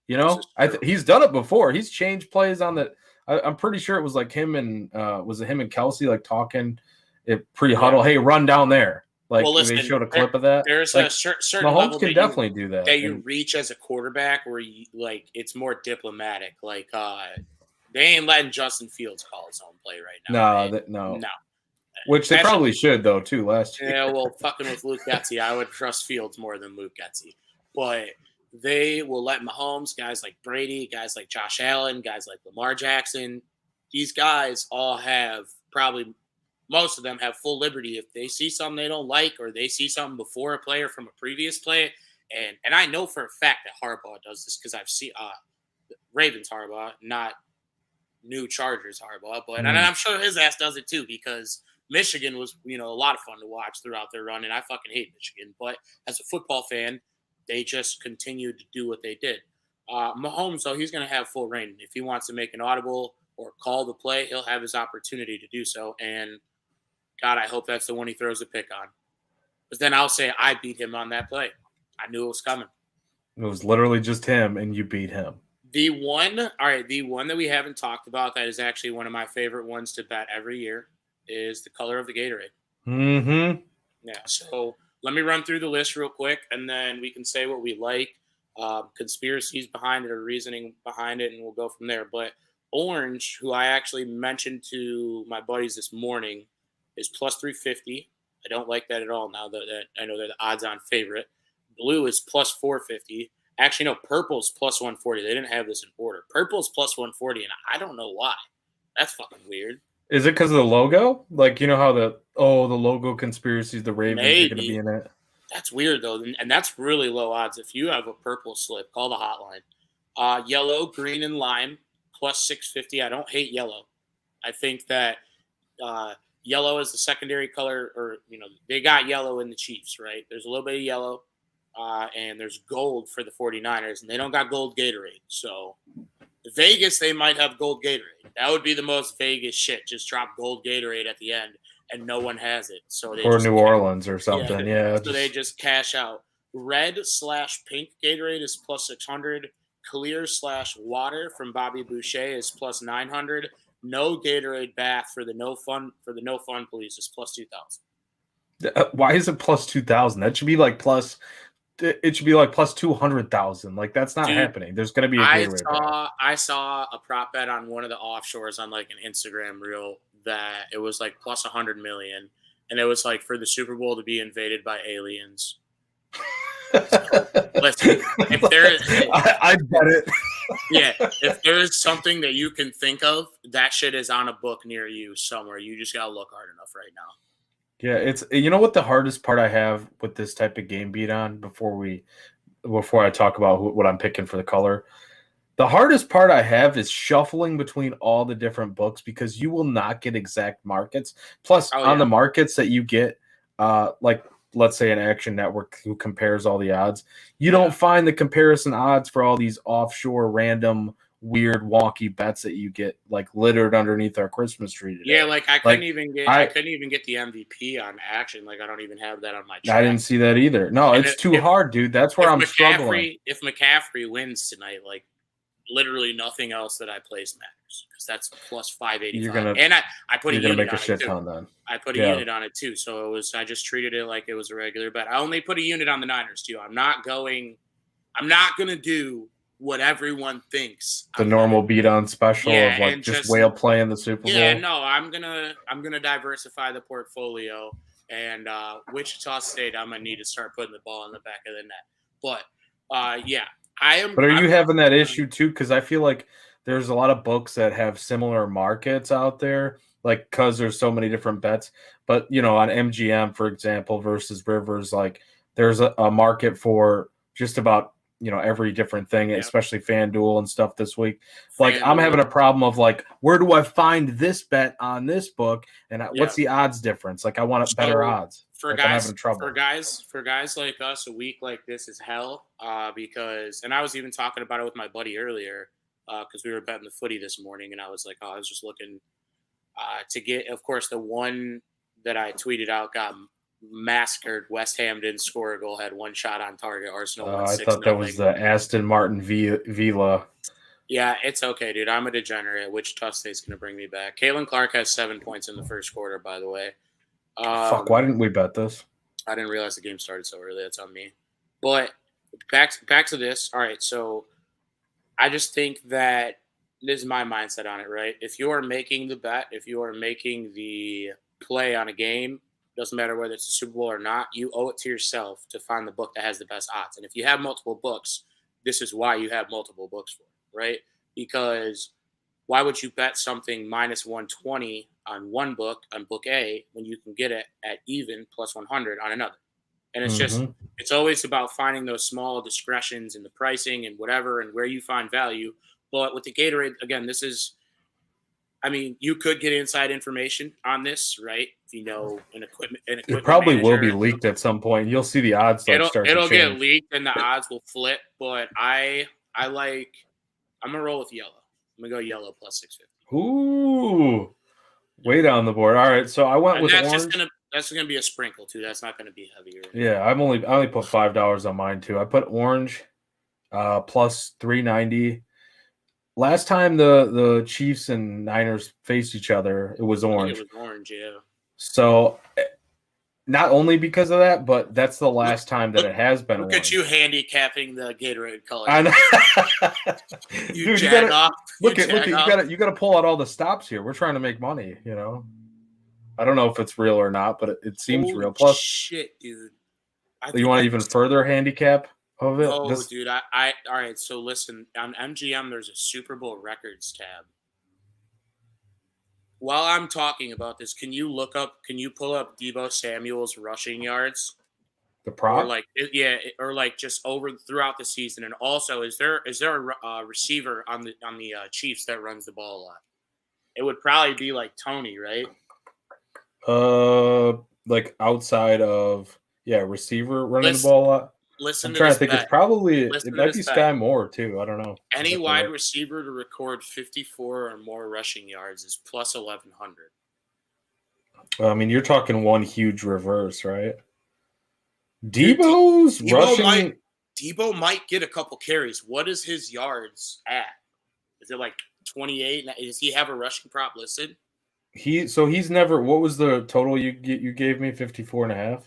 You This know, is true. he's done it before. He's changed plays on the. I'm pretty sure it was like him and was it him and Kelsey like talking it pre-huddle? Yeah. Hey, run down there. Like Well, they listen, showed a clip of that. there's a Like certain Mahomes level can definitely do that. that you And reach as a quarterback where you like it's more diplomatic. Like they ain't letting Justin Fields call his own play right now. no, No. which they Especially, probably should though too last year. yeah, well, fucking with Luke Getzey, I would trust Fields more than Luke Getzey. But they will let Mahomes, guys like Brady, guys like Josh Allen, guys like Lamar Jackson. These guys all have probably most of them have full liberty if they see something they don't like or they see something before a player from a previous play. And I know for a fact that Harbaugh does this because I've seen Ravens Harbaugh, not new Chargers Harbaugh, but and I'm sure his ass does it too because Michigan was, a lot of fun to watch throughout their run, and I fucking hate Michigan. But as a football fan, they just continued to do what they did. Mahomes, though, he's going to have full reign. If he wants to make an audible or call the play, he'll have his opportunity to do so. And God, I hope that's the one he throws a pick on. But then I'll say I beat him on that play. I knew it was coming. It was literally just him, and you beat him. The one that we haven't talked about that is actually one of my favorite ones to bet every year is the color of the Gatorade. Mm-hmm. Yeah, so let me run through the list real quick, and then we can say what we like, conspiracies behind it or reasoning behind it, and we'll go from there. But orange, who I actually mentioned to my buddies this morning, is plus 350. I don't like that at all now that I know they're the odds-on favorite. Blue is plus 450. Actually, no, purple's plus 140. They didn't have this in order. Purple's plus 140, and I don't know why. That's fucking weird. Is it because of the logo? Like, you know how the logo conspiracies, the Ravens are going to be in it? That's weird, though, and that's really low odds. If you have a purple slip, call the hotline. Yellow, green, and lime, plus 650. I don't hate yellow. I think that yellow is the secondary color, or, they got yellow in the Chiefs, right? There's a little bit of yellow, and there's gold for the 49ers, and they don't got gold Gatorade. So Vegas, they might have gold Gatorade. That would be the most Vegas shit. Just drop gold Gatorade at the end, and no one has it. So they or New Orleans or something. Yeah. So they just cash out. Red/pink Gatorade is plus 600. Clear/water from Bobby Boucher is plus 900. No Gatorade bath for the no fun police is plus 2,000. Why is it plus 2,000? That should be like plus. It should be like plus 200,000. Like that's not happening. There's going to be a Gatorade. I saw a prop bet on one of the offshores on like an Instagram reel that it was like plus 100 million, and it was like for the Super Bowl to be invaded by aliens. So, listen, if there is, I bet it. Yeah, if there is something that you can think of, that shit is on a book near you somewhere. You just gotta look hard enough right now. Yeah, it's what the hardest part I have with this type of game beat on before I talk about what I'm picking for the color. The hardest part I have is shuffling between all the different books because you will not get exact markets. Plus, on the markets that you get, like let's say an Action Network who compares all the odds, you don't find the comparison odds for all these offshore random weird wonky bets that you get like littered underneath our Christmas tree today. Yeah, like I couldn't even get the MVP on Action. Like I don't even have that on my track. I didn't see that either. No, it's too hard, dude. That's where I'm struggling. If McCaffrey wins tonight, like literally nothing else that I place matters because that's plus 585. And I put a unit make on a shit it too. ton then. I put a unit on it too, so I just treated it like it was a regular bet. I only put a unit on the Niners too. I'm not gonna do what everyone thinks. The normal beat on special of like just whale playing the Super Bowl. Yeah, no, I'm gonna diversify the portfolio, and Wichita State, I'm gonna need to start putting the ball in the back of the net. But yeah, I am. But are you having that issue too? Because I feel like there's a lot of books that have similar markets out there, like because there's so many different bets. But on MGM, for example, versus Rivers, like there's a market for just about every different thing, especially FanDuel and stuff this week. Like I'm having a problem of like, where do I find this bet on this book, and what's the odds difference? Like I want better odds. For guys, I'm having trouble. For guys like us, a week like this is hell because, and I was even talking about it with my buddy earlier because we were betting the footy this morning, and I was like, I was just looking to get, of course, the one that I tweeted out got massacred. West Ham didn't score a goal, had one shot on target. Arsenal won I 6-0. thought that was the Aston Martin Villa. Yeah, it's okay, dude. I'm a degenerate. Wichita State's going to bring me back. Caitlin Clark has 7 points in the first quarter, by the way. Fuck, why didn't we bet this? I didn't realize the game started so early. That's on me. But back to this. All right, so I just think that this is my mindset on it, right? If you are making the bet, if you are making the play on a game, doesn't matter whether it's a Super Bowl or not, you owe it to yourself to find the book that has the best odds. And if you have multiple books, this is why you have multiple books for it, right? Because why would you bet something minus 120 on one book, on book A, when you can get it at even plus 100 on another? And it's just, it's always about finding those small discretions in the pricing and whatever and where you find value. But with the Gatorade, again, this is, I mean, you could get inside information on this, right? If you know an equipment it probably manager. will be leaked at some point. You'll see the odds start to change. It'll get leaked and the odds will flip. But I'm gonna roll with yellow. I'm gonna go yellow plus 650. Ooh, way down the board. All right, so I went with orange. That's gonna be a sprinkle too. That's not gonna be heavier. Yeah, I only put $5 on mine too. I put orange, plus 390. Last time the Chiefs and Niners faced each other, it was orange. It was orange, yeah. So not only because of that, but that's the last time that it has been orange. Look at you handicapping the Gatorade color. I know. You gotta pull out all the stops here. We're trying to make money, you know. I don't know if it's real or not, but it seems real. Plus, shit, dude. You want to even further handicap of it? Oh, dude. All right. So listen, on MGM, there's a Super Bowl records tab. While I'm talking about this, can you pull up Deebo Samuel's rushing yards? The prop? Or just over throughout the season. And also, is there a receiver on the Chiefs that runs the ball a lot? It would probably be like Tony, right? Like outside of receiver running the ball a lot. I'm trying to think. It's probably it might be Sky Moore too. I don't know. Any wide receiver to record 54 or more rushing yards is plus 1,100. I mean, you're talking one huge reverse, right? Deebo might get a couple carries. What is his yards at? Is it like 28? Does he have a rushing prop listed? He's never. What was the total you gave me? 54.5.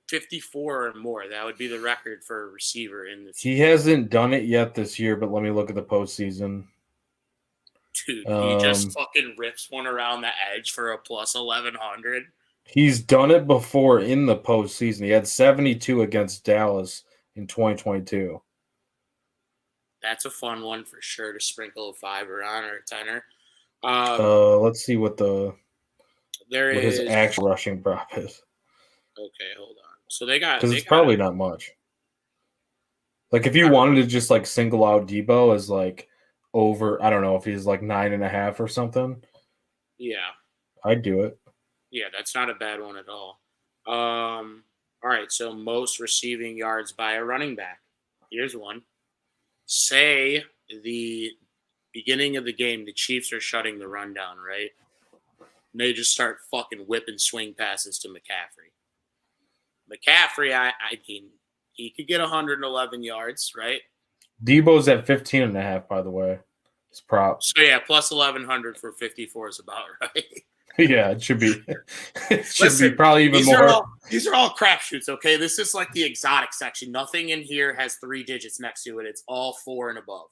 54 or more. That would be the record for a receiver in this. He hasn't done it yet this year, but let me look at the postseason. Dude, he just fucking rips one around the edge for a plus 1,100. He's done it before in the postseason. He had 72 against Dallas in 2022. That's a fun one for sure to sprinkle a fiver on or a tenner. Let's see what his actual rushing prop is. Okay, hold on. So because it's probably not much. Like if you wanted to just like single out Deebo as like over, I don't know if he's like 9.5 or something. Yeah, I'd do it. Yeah, that's not a bad one at all. All right, so most receiving yards by a running back. Here's one. Say the beginning of the game, the Chiefs are shutting the run down, right? And they just start fucking whipping swing passes to McCaffrey. McCaffrey, I mean, he could get 111 yards, right? Deebo's at 15.5, by the way. It's prop. So yeah, plus 1,100 for 54 is about right. Yeah, it should be. It should be probably even more. These are all crapshoots, okay? This is like the exotic section. Nothing in here has 3 digits next to it. It's all 4 and above.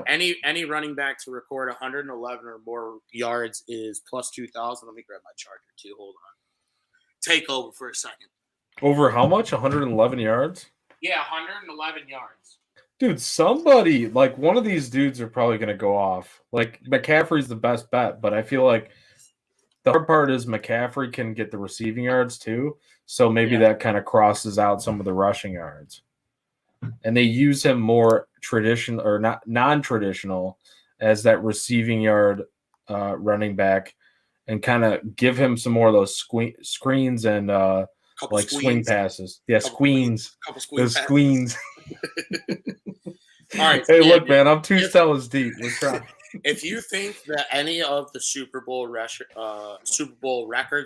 Any running back to record 111 or more yards is plus 2,000. Let me grab my charger too. Hold on. Take over for a second. Over how much? 111 yards? Yeah, 111 yards. Dude, somebody, like one of these dudes are probably going to go off. Like McCaffrey's the best bet, but I feel like the hard part is McCaffrey can get the receiving yards too. So maybe that kind of crosses out some of the rushing yards. And they use him more traditional or not non-traditional as that receiving yard running back and kind of give him some more of those screens and swing passes. Yeah, squeens. Those squeens. All right. Hey, look, man, I'm 2 stella's deep. Let's try. if you think that any of the Super Bowl records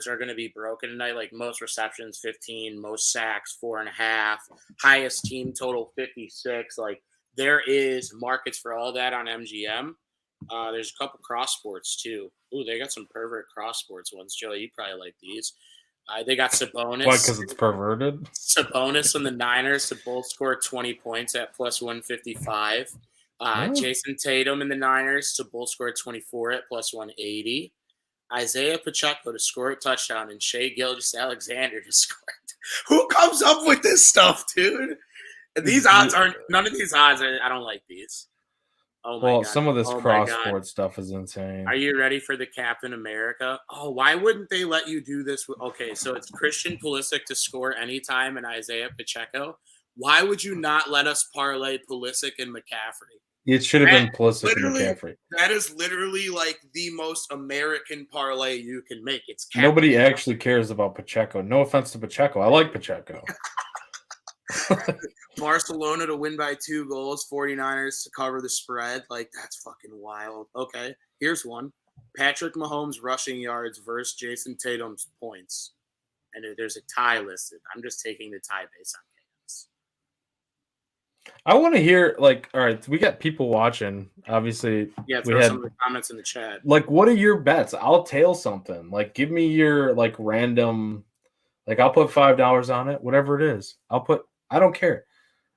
are going to be broken tonight, like most receptions 15, most sacks 4.5, highest team total 56, like there is markets for all that on MGM. There's a couple cross sports too. Ooh, they got some pervert cross sports ones. Joey, you probably like these. They got Why? Sabonis. Because it's perverted. Sabonis and the Niners to both score 20 points at plus 155. Jason Tatum and the Niners to both score 24 at plus 180. Isaiah Pacheco to score a touchdown and Shea Gilgeous-Alexander to score. Who comes up with this stuff, dude? These odds aren't. None of these odds. I don't like these. Oh my God. Some of this Oh my cross God. sport stuff is insane. Are you ready for the Captain America? Oh, why wouldn't they let you do this? Okay, so it's Christian Pulisic to score anytime and Isaiah Pacheco. Why would you not let us parlay Pulisic and McCaffrey? It should have been Pulisic and McCaffrey. That is literally like the most American parlay you can make. It's Nobody actually cares about Pacheco. No offense to Pacheco. I like Pacheco. Barcelona to win by 2 goals, 49ers to cover the spread. Like, that's fucking wild. Okay, here's one. Patrick Mahomes rushing yards versus Jason Tatum's points. And there's a tie listed. I'm just taking the tie based on games. I want to hear, like, all right, we got people watching. Obviously, yeah, throw some of the comments in the chat. Like, what are your bets? I'll tail something. Like, give me your, like, random, like, I'll put $5 on it, whatever it is. I don't care.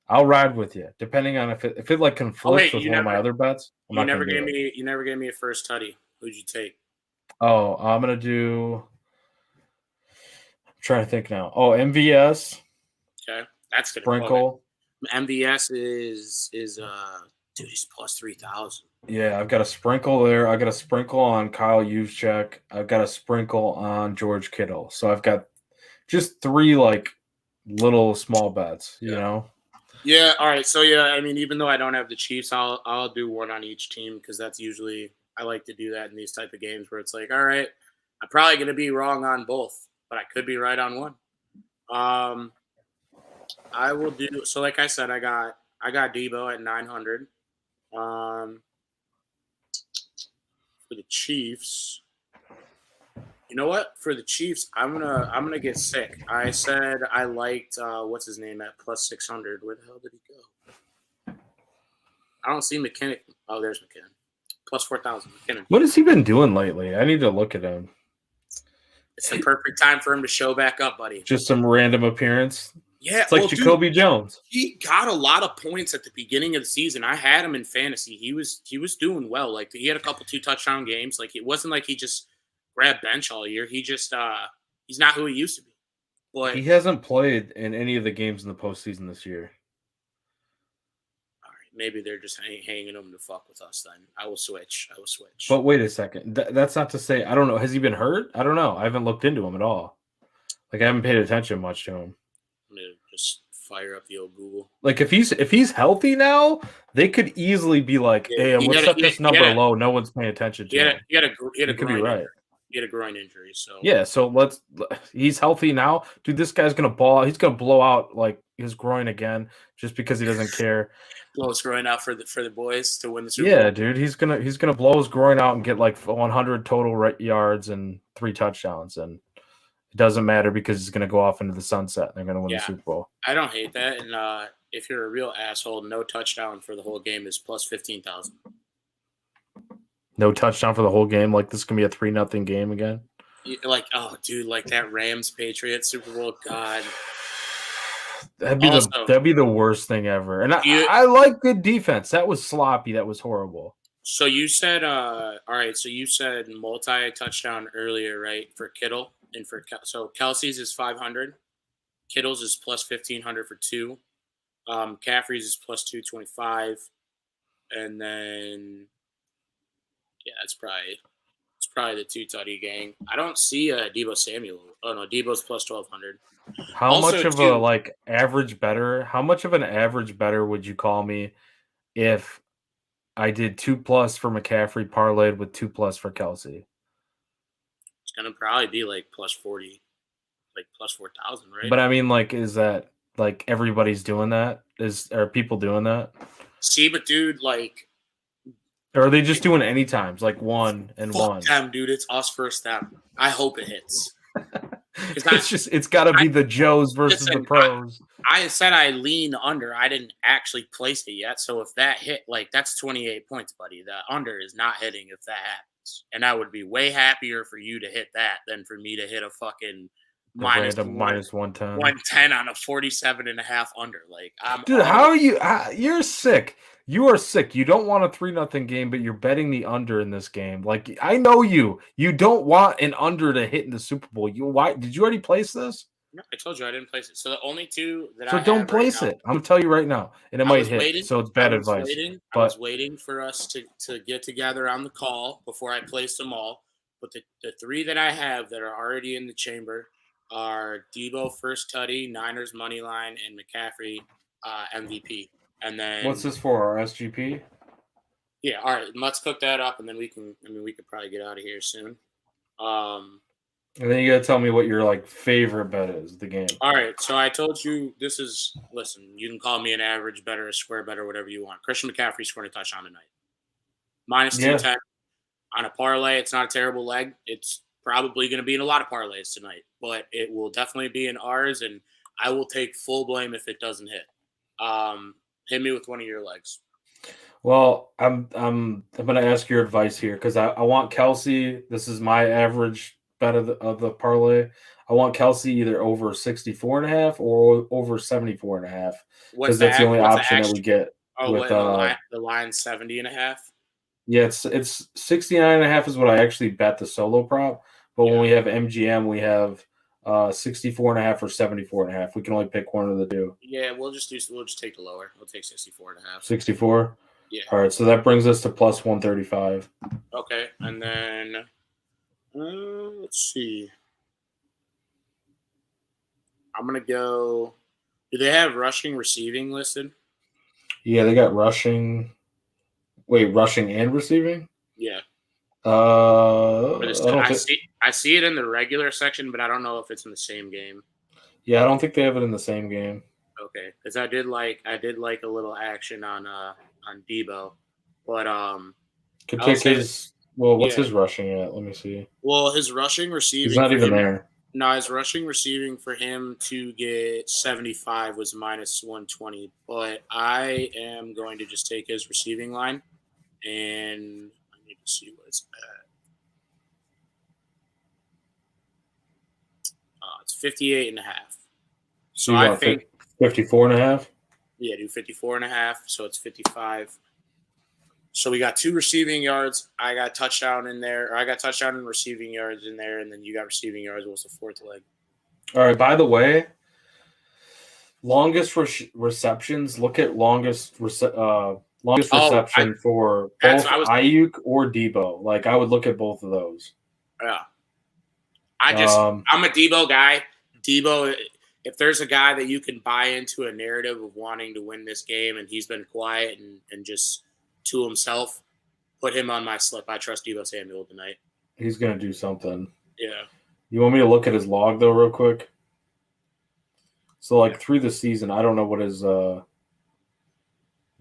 I'll ride with you, depending on if it like conflicts with one of my other bets. You never gave me a first tutty. Who'd you take? Oh, I'm gonna do. I'm trying to think now. Oh, MVS. Okay, that's gonna sprinkle. MVS is dude, he's plus 3,000. Yeah, I've got a sprinkle there. I got a sprinkle on Kyle Juszczyk. I've got a sprinkle on George Kittle. So I've got just 3 like little small bets. You know. Yeah. All right. So yeah, I mean, even though I don't have the Chiefs, I'll do one on each team because that's usually I like to do that in these type of games where it's like, all right, I'm probably gonna be wrong on both, but I could be right on one. I will do so. Like I said, I got Debo at 900. For the Chiefs, you know what? For the Chiefs, I'm gonna get sick. I said I liked what's his name at plus 600. Where the hell did he go? I don't see McKinnon. Oh, there's McKinnon. Plus 4,000. McKinnon. What has he been doing lately? I need to look at him. It's the perfect time for him to show back up, buddy. Just some random appearance. Yeah, it's like Jacoby Jones. He got a lot of points at the beginning of the season. I had him in fantasy. He was doing well. Like he had a couple 2-touchdown games. Like it wasn't like he just grabbed bench all year. He just he's not who he used to be. But he hasn't played in any of the games in the postseason this year. All right, maybe they're just hanging him to fuck with us. Then I will switch. But wait a second. That's not to say I don't know. Has he been hurt? I don't know. I haven't looked into him at all. Like I haven't paid attention much to him. I'm gonna just fire up the old Google. Like if he's healthy now, they could easily be like, "Hey, let's set this number low. No one's paying attention to him." He had a could be right. He had a groin injury, so yeah. So he's healthy now, dude. This guy's gonna ball. He's gonna blow out like his groin again just because he doesn't care. Blow his groin out for the boys to win the Super Bowl. Yeah, dude. He's gonna blow his groin out and get like 100 total yards and 3 touchdowns and. Doesn't matter because he's going to go off into the sunset. And they're going to win the Super Bowl. I don't hate that. And if you're a real asshole, no touchdown for the whole game is plus 15,000. No touchdown for the whole game? Like this can be a 3-0 game again? Like, oh, dude, like that Rams-Patriots Super Bowl. God. That'd be the worst thing ever. And I like good defense. That was sloppy. That was horrible. So you said, all right, so you said multi-touchdown earlier, right, for Kittle? And so Kelsey's is 500, Kittle's is plus 1,500 for 2, Caffrey's is plus 225, and then it's probably the 2-tutty gang. I don't see Deebo Samuel. Oh no, Deebo's plus 1,200. How much of an average better would you call me if I did 2+ for McCaffrey parlayed with 2+ for Kelsey? Gonna probably be like plus 40, like plus 4,000, right? But I mean, like, is that like everybody's doing that? Are people doing that? See, but dude, like, Or are they just doing any times, like 1 and Fuck 1? them, dude. It's us versus them. I hope it hits. It's got to be the Joes versus the pros. I said I lean under. I didn't actually place it yet. So if that hit, like, that's 28 points, buddy. The under is not hitting if that happens. And I would be way happier for you to hit that than for me to hit a fucking minus 110. 110 on a 47.5 under. Like, dude, how are you? You're sick. You are sick. You don't want a 3-0 game, but you're betting the under in this game. Like, I know you. You don't want an under to hit in the Super Bowl. Why did you already place this? No, I told you I didn't place it. So the only two that I don't place it. I'm gonna tell you right now, and it might hit. So it's bad advice. I was waiting for us to get together on the call before I placed them all. But the three that I have that are already in the chamber are Debo first tutty, Niners money line, and McCaffrey MVP. And then what's this for? Our SGP? Yeah, all right. Let's cook that up, and then we could probably get out of here soon. And then you gotta tell me what your like favorite bet is the game. All right, so I told you this is. Listen, you can call me an average better, a square better, whatever you want. Christian McCaffrey scored a touchdown tonight. Minus 210 on a parlay. It's not a terrible leg. It's probably going to be in a lot of parlays tonight, but it will definitely be in ours, and I will take full blame if it doesn't hit. Hit me with one of your legs. Well, I'm going to ask your advice here because I want Kelsey. This is my average bet of the parlay. I want Kelsey either over 64.5 or over 74.5 because that's the only option that we get. Oh, with the line 70.5. Yeah, it's 69.5 is what I actually bet the solo prop. But when we have MGM, we have 64.5 or 74.5. We can only pick one of the two. Yeah, we'll just take the lower. We'll take 64.5. 64. Yeah. All right, so that brings us to plus 135. Okay, and then let's see. I'm gonna go. Do they have rushing, receiving listed? Yeah, they got rushing. Wait, rushing and receiving? Yeah. I see it in the regular section, but I don't know if it's in the same game. Yeah, I don't think they have it in the same game. Okay, because I did like a little action on Debo, but could take his. Well, what's his rushing at? Let me see. Well, his rushing receiving. He's not even there. No, his rushing receiving for him to get 75 was minus 120. But I am going to just take his receiving line, and I need to see what it's at. It's 58.5. So I think 54.5. Yeah, do 54.5. So it's 55. So we got 2 receiving yards. I got touchdown in there. Or I got touchdown and receiving yards in there, and then you got receiving yards. What's the fourth leg? All right. By the way, longest receptions. Look at longest reception for both Ayuk or Debo. Like I would look at both of those. Yeah. I'm a Debo guy. Debo, if there's a guy that you can buy into a narrative of wanting to win this game, and he's been quiet and just to himself, put him on my slip. I trust Debo Samuel tonight. He's going to do something. Yeah. You want me to look at his log, though, real quick? So, through the season, I don't know what his nope,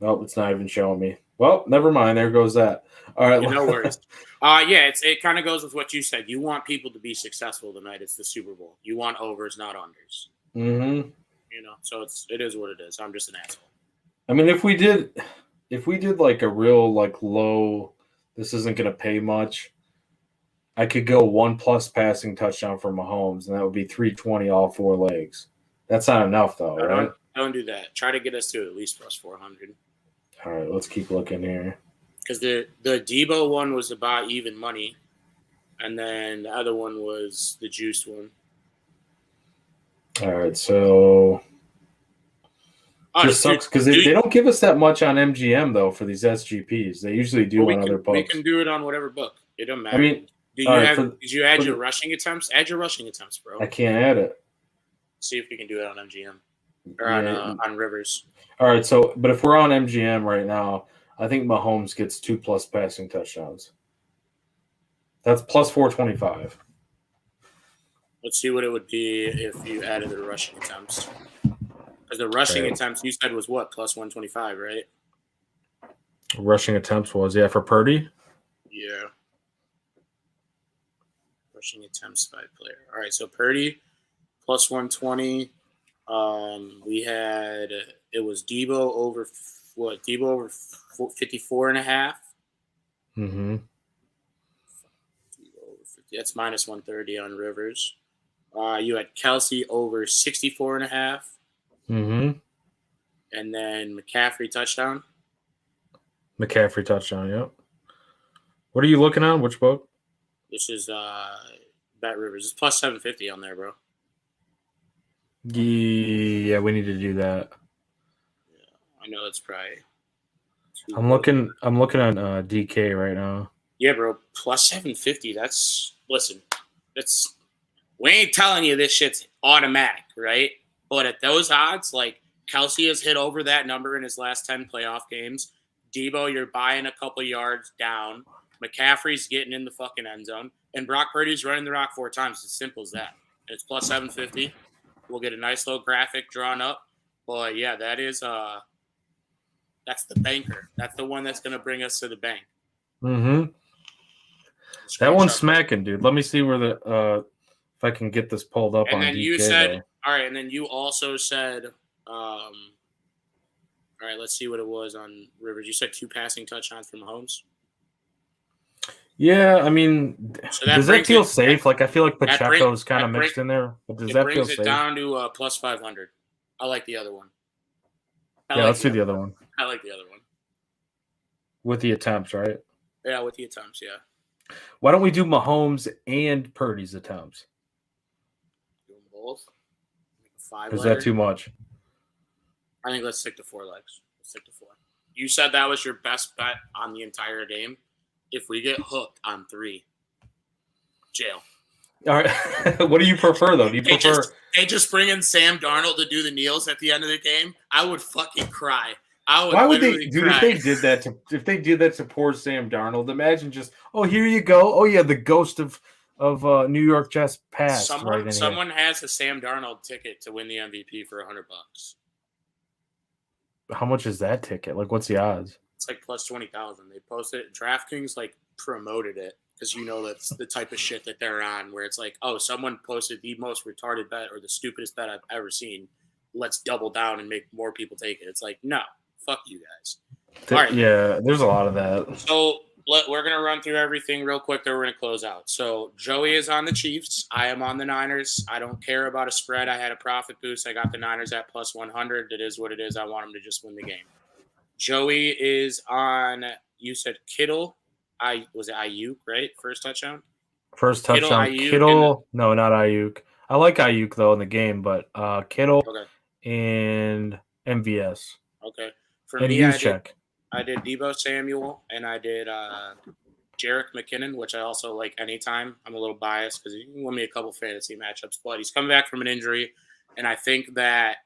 it's not even showing me. Well, never mind. There goes that. All right. Yeah, no worries. It kind of goes with what you said. You want people to be successful tonight. It's the Super Bowl. You want overs, not unders. Mm-hmm. So it is what it is. I'm just an asshole. I mean, if we did like a real low, this isn't going to pay much, I could go 1+ passing touchdown for Mahomes, and that would be 320 all 4 legs. That's not enough, though, right? Don't do that. Try to get us to at least plus 400. All right, let's keep looking here. Because the Debo one was about even money, and then the other one was the juiced one. All right, so just sucks because they don't give us that much on MGM though for these SGPs. They usually do on other books. We can do it on whatever book. It doesn't matter. I mean, did you add your rushing attempts? Add your rushing attempts, bro. I can't add it. See if we can do it on MGM or on Rivers. All right, so but if we're on MGM right now, I think Mahomes gets 2+ passing touchdowns. That's plus 425. Let's see what it would be if you added the rushing attempts. Because the rushing attempts you said was what? Plus 125, right? Rushing attempts was, for Purdy. Yeah. Rushing attempts by player. All right, so Purdy plus 120. It was Debo over 54 and a half. Mm-hmm. Debo over 50. That's minus 130 on Rivers. You had Kelsey over 64 and a half. Mm-hmm. And then McCaffrey touchdown. McCaffrey touchdown, yep. What are you looking on? Which book? This is Bet Rivers. It's plus 750 on there, bro. Yeah, we need to do that. Yeah, I know it's probably. I'm looking on DK right now. Yeah, bro. Plus 750. We ain't telling you this shit's automatic, right? But at those odds, like Kelsey has hit over that number in his last 10 playoff games. Debo, you're buying a couple yards down. McCaffrey's getting in the fucking end zone. And Brock Purdy's running the rock 4 times. It's as simple as that. It's plus 750. We'll get a nice little graphic drawn up. But yeah, that's the banker. That's the one that's going to bring us to the bank. Mm-hmm. That one's smacking, dude. Let me see where if I can get this pulled up and on then DK. You said, all right, and then you also said, all right, let's see what it was on Rivers. You said 2 passing touchdowns from Mahomes. Yeah, I mean, does that feel safe? Like, I feel like Pacheco's kind of mixed in there. But does that feel safe? It brings it down to plus 500. I like the other one. Let's do the other one. I like the other one. With the attempts, right? Yeah, with the attempts, yeah. Why don't we do Mahomes and Purdy's attempts? Do them both? Is that too much? I think let's stick to 4 legs. Let's stick to 4. You said that was your best bet on the entire game. If we get hooked on 3, jail. All right. What do you prefer, though? Do you prefer? They just bring in Sam Darnold to do the kneels at the end of the game. I would fucking cry. Why would they, dude? If they did that to poor Sam Darnold, imagine just, oh, here you go. Oh yeah, the ghost of New York Jets passed. Someone has a Sam Darnold ticket to win the MVP for $100. How much is that ticket? Like, what's the odds? It's like plus 20,000. They posted it. DraftKings like promoted it because that's the type of shit that they're on. Where it's like, oh, someone posted the most retarded bet or the stupidest bet I've ever seen. Let's double down and make more people take it. It's like, no. Fuck you guys. All right. Yeah, there's a lot of that. So we're going to run through everything real quick, then we're going to close out. So Joey is on the Chiefs. I am on the Niners. I don't care about a spread. I had a profit boost. I got the Niners at plus 100. It is what it is. I want them to just win the game. Joey is on, you said Kittle. Was it Ayuk, right? First touchdown? First touchdown. Kittle. No, not Ayuk. I like Ayuk, though, in the game, but Kittle and MVS. Okay. For and me, I did Debo Samuel, and I did Jerick McKinnon, which I also like anytime. I'm a little biased because he won me a couple fantasy matchups, but he's coming back from an injury, and I think that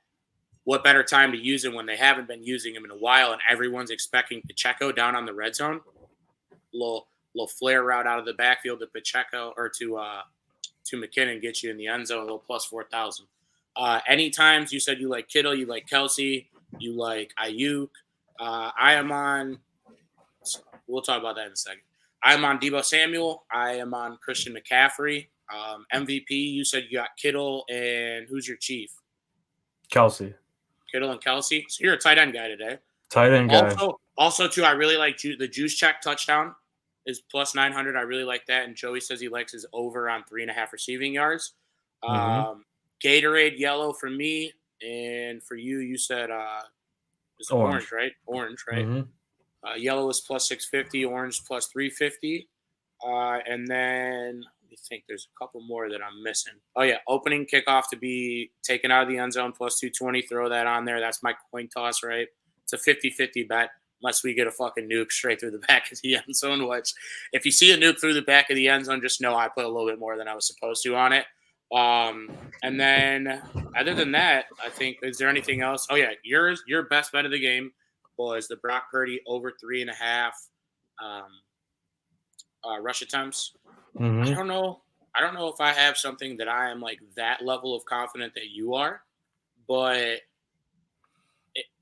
what better time to use him when they haven't been using him in a while, and everyone's expecting Pacheco down on the red zone. Little flare route out of the backfield to Pacheco or to McKinnon, get you in the end zone, a little plus 4,000. Anytimes you said you like Kittle, you like Kelsey, you like Ayuk. I am on – we'll talk about that in a second. I am on Debo Samuel. I am on Christian McCaffrey. MVP, you said you got Kittle, and who's your chief? Kelsey. Kittle and Kelsey. So you're a tight end guy today. Tight end guy. Also, too, I really like the juice check touchdown is plus 900. I really like that. And Joey says he likes his over on 3.5 receiving yards. Gatorade yellow for me. And for you, you said it's orange, right? Orange, right? Mm-hmm. Yellow is plus 650, orange plus 350. And then I think there's a couple more that I'm missing. Oh, yeah, opening kickoff to be taken out of the end zone, plus 220. Throw that on there. That's my coin toss, right? It's a 50-50 bet unless we get a fucking nuke straight through the back of the end zone, which if you see a nuke through the back of the end zone, just know I put a little bit more than I was supposed to on it. And then other than that, I think, is there anything else? Oh yeah, your best bet of the game was the Brock Purdy over 3.5 rush attempts. Mm-hmm. I don't know if I have something that I am like that level of confident that you are, but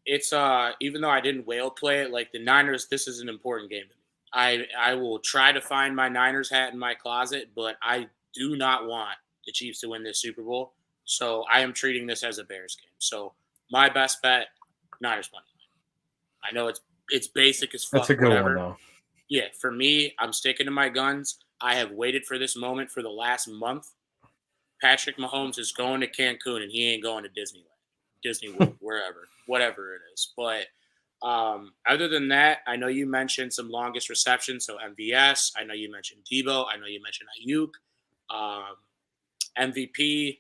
it's even though I didn't whale play it, like the Niners, this is an important game to me. I will try to find my Niners hat in my closet, but I do not want the Chiefs to win this Super Bowl. So I am treating this as a Bears game. So my best bet, Niners money. I know it's basic as fuck. That's a good whatever. one though. Yeah, for me, I'm sticking to my guns. I have waited for this moment for the last month. Patrick Mahomes is going to Cancun and he ain't going to Disneyland, Disney World, wherever, whatever it is. But other than that, I know you mentioned some longest receptions, so MVS. I know you mentioned Debo. I know you mentioned Ayuk. MVP.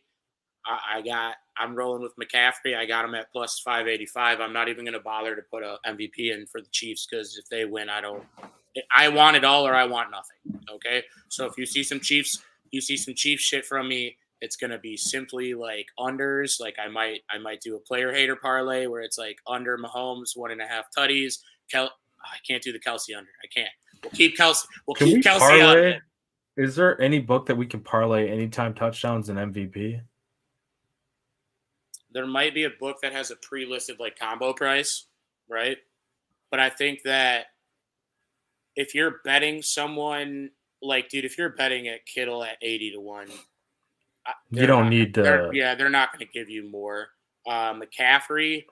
I'm rolling with McCaffrey. I got him at plus 585. I'm not even going to bother to put a MVP in for the Chiefs because if they win, I want it all or I want nothing. Okay, so if you see some Chiefs shit from me, it's gonna be simply like unders. Like I might do a player hater parlay where it's like under Mahomes 1.5 tutties. I can't do the Kelsey under. I can't. We'll keep Kelsey. Can we Kelsey parlay? under. Is there any book that we can parlay anytime touchdowns and MVP? There might be a book that has a pre-listed like combo price, right? But I think that if you're betting someone like, dude, if you're betting at Kittle at 80-1, you don't need to. They're not going to give you more. McCaffrey,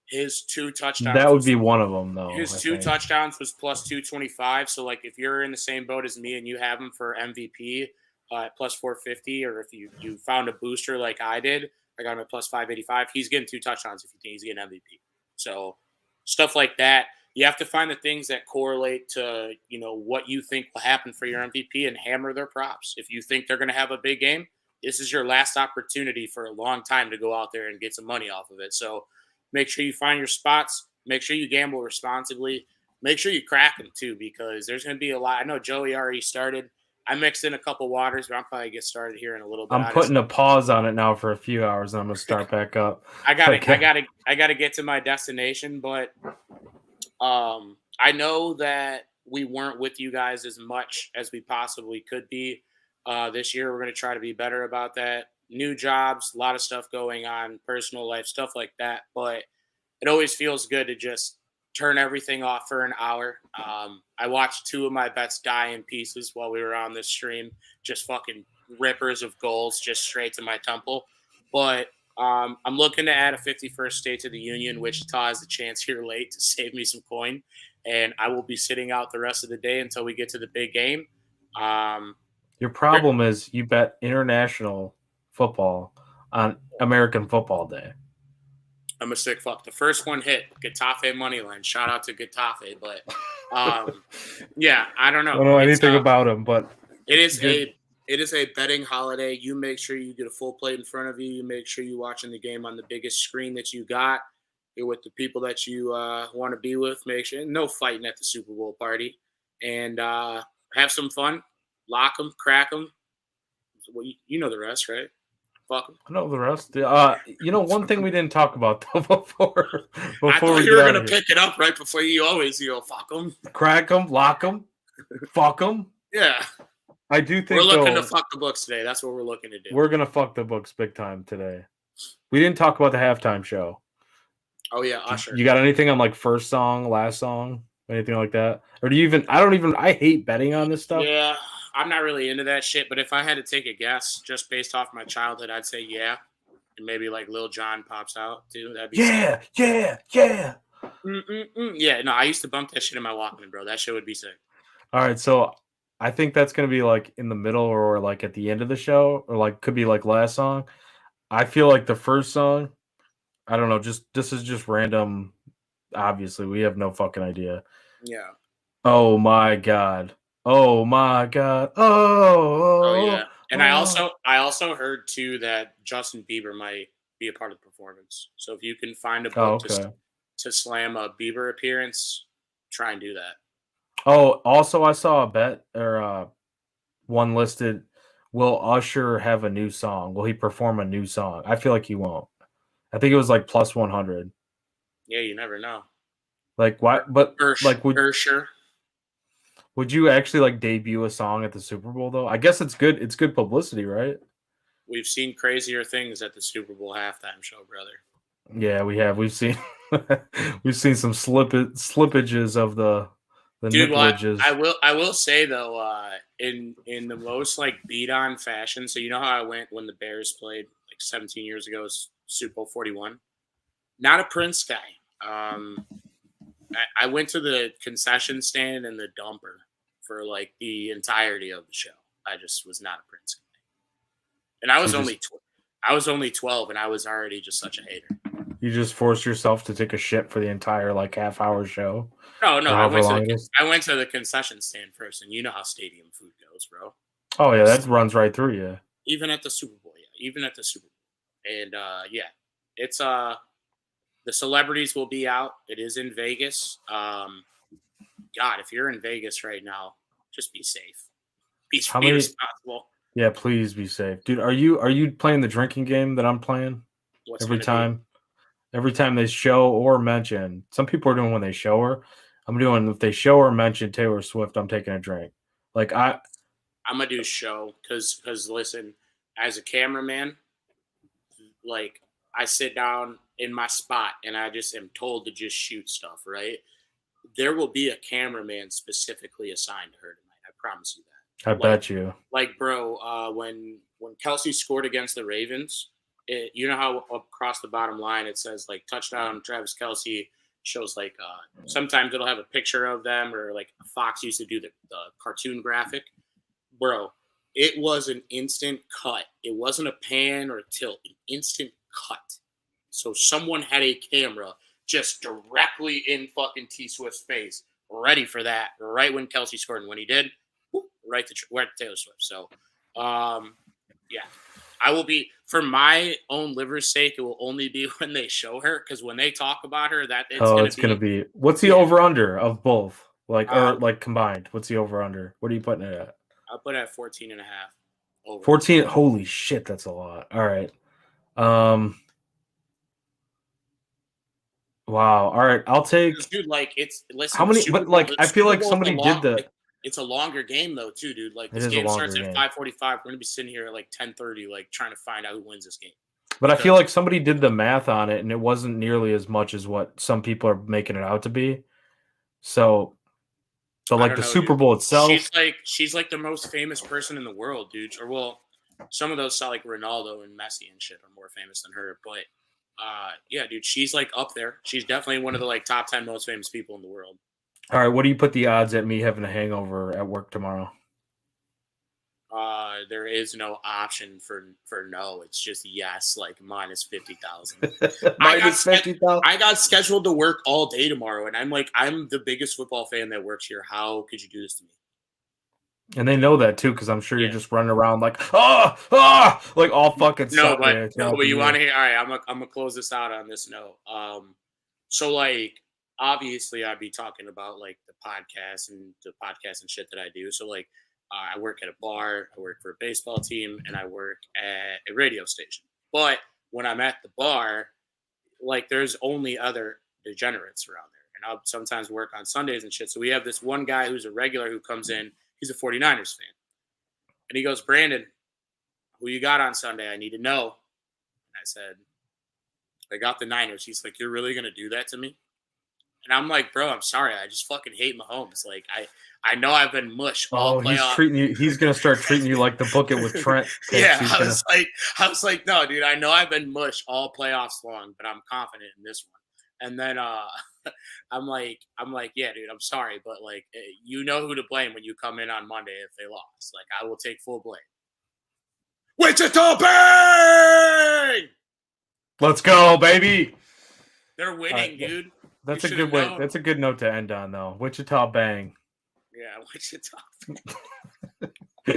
his 2 touchdowns. That would be one of them, though. His 2 touchdowns was plus 225. So, like, if you're in the same boat as me and you have him for MVP at plus 450, or if you found a booster like I did, I got him at plus 585. He's getting 2 touchdowns if you think he's getting MVP. So, stuff like that. You have to find the things that correlate to, what you think will happen for your MVP and hammer their props. If you think they're going to have a big game, this is your last opportunity for a long time to go out there and get some money off of it. So make sure you find your spots. Make sure you gamble responsibly. Make sure you crack them too, because there's going to be a lot. I know Joey already started. I mixed in a couple waters, but I'll probably get started here in a little bit. I'm putting a pause on it now for a few hours, and I'm going to start back up. I gotta get to my destination, but I know that we weren't with you guys as much as we possibly could be. This year, we're going to try to be better about that. New jobs, a lot of stuff going on, personal life, stuff like that. But it always feels good to just turn everything off for an hour. I watched 2 of my bets die in pieces while we were on this stream. Just fucking rippers of goals just straight to my temple. But I'm looking to add a 51st State to the Union. Wichita has a chance here late to save me some coin. And I will be sitting out the rest of the day until we get to the big game. Your problem is you bet international football on American Football Day. I'm a sick fuck. The first one hit Getafe money line. Shout out to Getafe, but yeah, I don't know. I don't know anything about him, but it is a betting holiday. You make sure you get a full plate in front of you. You make sure you're watching the game on the biggest screen that you got. You're with the people that you want to be with. Make sure no fighting at the Super Bowl party, and have some fun. Lock them, crack them. Well, you know the rest, right? Fuck them. I know the rest. One thing we didn't talk about though before I thought you were gonna pick it up right before you always fuck them, crack them, lock them, fuck them. Yeah, I do think we're looking to fuck the books today. That's what we're looking to do. We're gonna fuck the books big time today. We didn't talk about the halftime show. Oh yeah, Usher. You got anything on like first song, last song, anything like that? Or do you even? I hate betting on this stuff. Yeah. I'm not really into that shit, but if I had to take a guess just based off my childhood, I'd say yeah. And maybe like Lil Jon pops out too. That'd be sick. Yeah. Yeah, no, I used to bump that shit in my Walkman, bro. That shit would be sick. All right, so I think that's going to be like in the middle or like at the end of the show or like could be like last song. I feel like the first song, I don't know, this is just random. Obviously, we have no fucking idea. Yeah. Oh my God. Oh my God! Oh yeah, and I also heard too that Justin Bieber might be a part of the performance. So if you can find a book to slam a Bieber appearance, try and do that. Oh, also I saw a bet or one listed. Will Usher have a new song? Will he perform a new song? I feel like he won't. I think it was like plus 100. Yeah, you never know. Like what? But Usher. Would you actually like debut a song at the Super Bowl though? I guess it's good. It's good publicity, right? We've seen crazier things at the Super Bowl halftime show, brother. Yeah, we have. We've seen we've seen some slippages of the Dude, well, I nickelages. will I will say though, in the most like Bdon fashion. So you know how I went when the Bears played like 17 years ago, Super Bowl 41. Not a Prince guy. I went to the concession stand and the dumper for like the entirety of the show. I just was not a Prince guy, and So I was only 12, and I was already just such a hater. you just force yourself to take a shit for the entire like half-hour show No, no, or however long it is. I went to the concession stand first, and you know how stadium food goes, bro. Oh yeah, that runs right through you. Even at the Super Bowl, yeah, even at the Super Bowl, and yeah, it's the celebrities will be out. It is in Vegas. God, if you're in Vegas right now, just be safe. How Be many? responsible. Yeah, please be safe, dude. Are you playing the drinking game that I'm playing What's every gonna be? time? Every time they show or mention, some people are doing when they show her. I'm doing if they show or mention Taylor Swift, I'm taking a drink. Like I'm gonna do show because listen, as a cameraman, like I sit down in my spot and I just am told to just shoot stuff. Right? There will be a cameraman specifically assigned to her tonight. I promise you I that. bet you. Like bro, when Kelsey scored against the Ravens, you know how across the bottom line it says like touchdown Travis Kelsey, shows like sometimes it'll have a picture of them, or like Fox used to do the cartoon graphic. Bro, it was an instant cut. It wasn't a pan or a tilt, an instant cut. So someone had a camera just directly in fucking T Swift's face, ready for that, right when Kelsey scored. And when he did, right to Taylor Swift. So, yeah, I will be, for my own liver's sake, it will only be when they show her, because when they talk about her, that it's Oh, gonna it's gonna be, be what's the yeah. over under of both? Like or Um, like combined. What's the over under? What are you putting it at? I'll put it at 14 and a half over. 14. Holy shit, that's a lot. All right. Um wow. All right. I'll take Dude, like it's how listen, many but like The I feel Super like Bowl is a somebody long, did the it's a longer game though too, dude. Like it this is a game longer starts at game. 5:45. We're gonna be sitting here at like 10:30, like trying to find out who wins this game. But I feel Because like somebody did the math on it and it wasn't nearly as much as what some people are making it out to be. So I like don't the know, dude. Super Bowl itself, She's like the most famous person in the world, dude. Or well, some of those like Ronaldo and Messi and shit are more famous than her. But yeah, dude, she's like up there. She's definitely one of the like top 10 most famous people in the world. all right, what do you put the odds at me having a hangover at work tomorrow? There is no option for no. It's just yes, like minus 50,000. Minus 50,000. I got scheduled to work all day tomorrow, and I'm like, I'm the biggest football fan that works here. How could you do this to me? And they know that too, because I'm sure you're Yeah. just running around like, like all fucking No, Sunday. but you want to hear? All right, I'm gonna close this out on this note. So like obviously I'd be talking about like the podcast and shit that I do. So like I work at a bar, I work for a baseball team, and I work at a radio station. But when I'm at the bar, like there's only other degenerates around there. And I'll sometimes work on Sundays and shit. So we have this one guy who's a regular who comes in, he's a 49ers fan. And he goes, Brandon, who you got on Sunday? I need to know. And I said, I got the Niners. He's like, you're really gonna do that to me? And I'm like, bro, I'm sorry. I just fucking hate Mahomes. Like I know I've been mush all Oh, he's playoff. treating you. He's gonna start treating you like the book it with Trent. Yeah, He's I was like, no, dude. I know I've been mush all playoffs long, but I'm confident in this one. And then I'm like, yeah, dude. I'm sorry, but like, you know who to blame when you come in on Monday if they lost. Like, I will take full blame. Wichita Bang! Let's go, baby. They're winning, dude. That's You a good should've way. known. That's a good note to end on, though. Wichita Bang. Yeah, Wichita.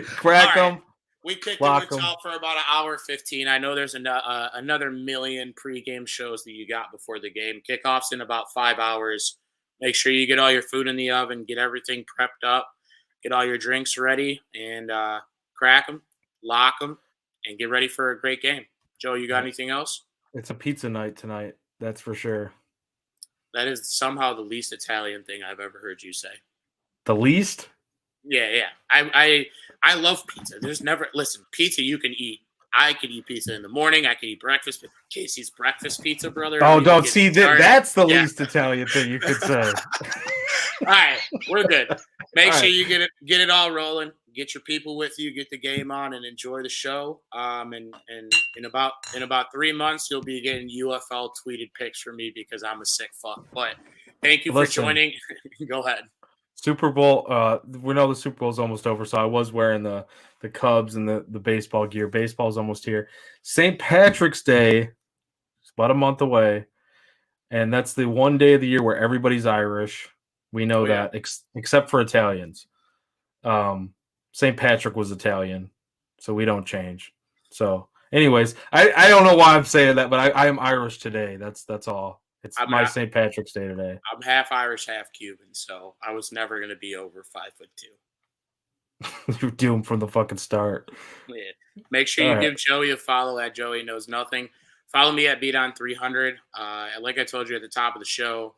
Crack All right. them. We kicked Lock it with 'em. y'all for about an hour 15. I know there's another million pregame shows that you got before the game. Kickoff's in about 5 hours. Make sure you get all your food in the oven, get everything prepped up, get all your drinks ready, and crack them, lock them, and get ready for a great game. Joe, you got anything else? It's a pizza night tonight. That's for sure. That is somehow the least Italian thing I've ever heard you say. The least? Yeah. I love pizza. There's never, listen, pizza you can eat I could eat pizza in the morning. I could eat breakfast. Casey's breakfast pizza, brother. Oh, don't see that. That's the least Italian thing you could say. All right, we're good. Make All sure right. you get it all rolling. Get your people with you. Get the game on and enjoy the show. And in about 3 months, you'll be getting UFL tweeted pics from me because I'm a sick fuck. But thank you for joining. Go ahead. Super Bowl. We know the Super Bowl is almost over, so I was wearing the Cubs and the baseball gear. Baseball's almost here. St. Patrick's Day is about a month away, and that's the one day of the year where everybody's Irish. We know that, except for Italians. St. Patrick was Italian, so we don't change. So, anyways, I don't know why I'm saying that, but I am Irish today. That's all. It's my St. Patrick's Day today. I'm half Irish, half Cuban, so I was never going to be over 5'2". You're doomed from the fucking start. Yeah. Make sure you give Joey a follow at Joey Knows Nothing. Follow me at Bdon 300. Like I told you at the top of the show,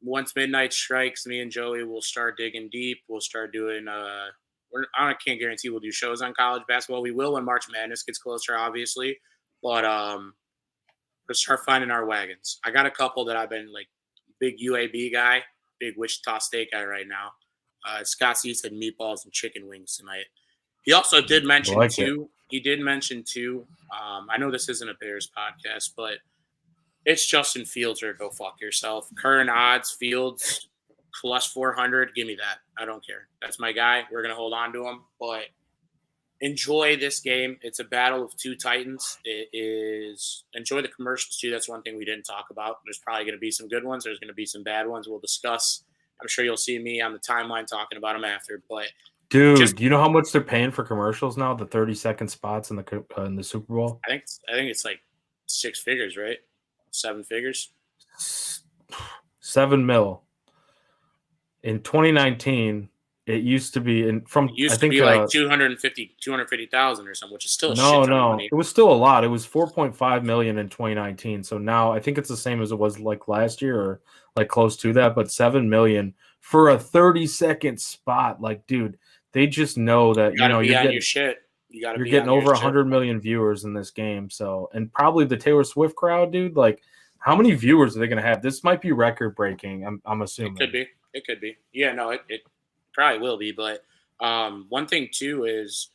once midnight strikes, me and Joey will start digging deep. We'll start doing I can't guarantee we'll do shows on college basketball. We will when March Madness gets closer, obviously. But we'll start finding our wagons. I got a couple that I've been like big UAB guy, big Wichita State guy right now. Scott C said meatballs and chicken wings tonight. He also did mention too. He did mention too. I know this isn't a Bears podcast, but it's Justin Fields or go fuck yourself. Current odds, Fields plus 400. Give me that. I don't care. That's my guy. We're gonna hold on to him, but enjoy this game. It's a battle of two titans. It is enjoy the commercials too. That's one thing we didn't talk about. There's probably going to be some good ones. There's going to be some bad ones. We'll discuss. I'm sure you'll see me on the timeline talking about them after. But dude, do you know how much they're paying for commercials now? The 30-second spots in the Super Bowl. I think it's like 6 figures, right? 7 figures. $7 million in 2019. It used to be like 250,000 or something, which is still a shit ton of money. It was still a lot. It was 4.5 million in 2019. So now I think it's the same as it was like last year or like close to that, but 7 million for a 30-second spot. Like, dude, they just know that you're getting your shit. You're getting over 100 million viewers in this game. So, and probably the Taylor Swift crowd, dude. Like, how many viewers are they going to have? This might be record breaking. I'm assuming it could be. Yeah, no, it probably will be. But one thing too is,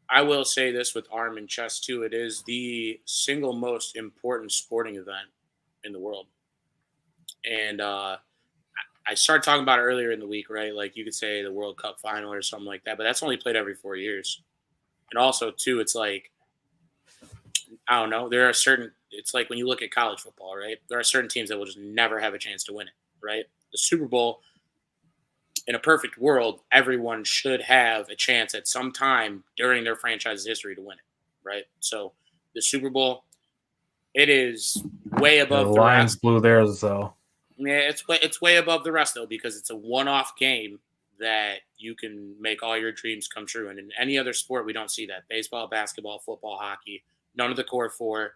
I will say this with arm and chest too. It is the single most important sporting event in the world, and I started talking about it earlier in the week, right? Like you could say the World Cup final or something like that, but that's only played every 4 years. And also too, it's like, I don't know. It's like when you look at college football, right? There are certain teams that will just never have a chance to win it, right? The Super Bowl, in a perfect world, everyone should have a chance at some time during their franchise's history to win it, right? So the Super Bowl, it is way above the Lions rest. blew theirs, though. Yeah, it's way above the rest, though, because it's a one-off game that you can make all your dreams come true. And in any other sport, we don't see that. Baseball, basketball, football, hockey, none of the core four.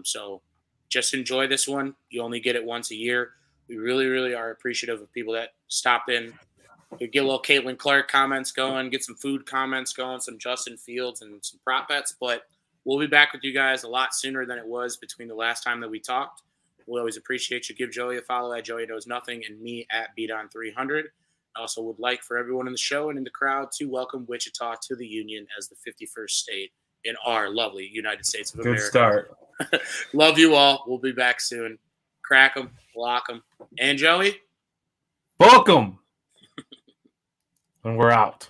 So just enjoy this one. You only get it once a year. We really, really are appreciative of people that stopped in. We get a little Caitlin Clark comments going, get some food comments going, some Justin Fields, and some prop bets. But we'll be back with you guys a lot sooner than it was between the last time that we talked. We always appreciate you. Give Joey a follow at Joey Knows Nothing and me at Bdon 300. I also would like for everyone in the show and in the crowd to welcome Wichita to the Union as the 51st state in our lovely United States of America. Good start. Love you all. We'll be back soon. Crack them, lock them. And Joey? Book them. And we're out.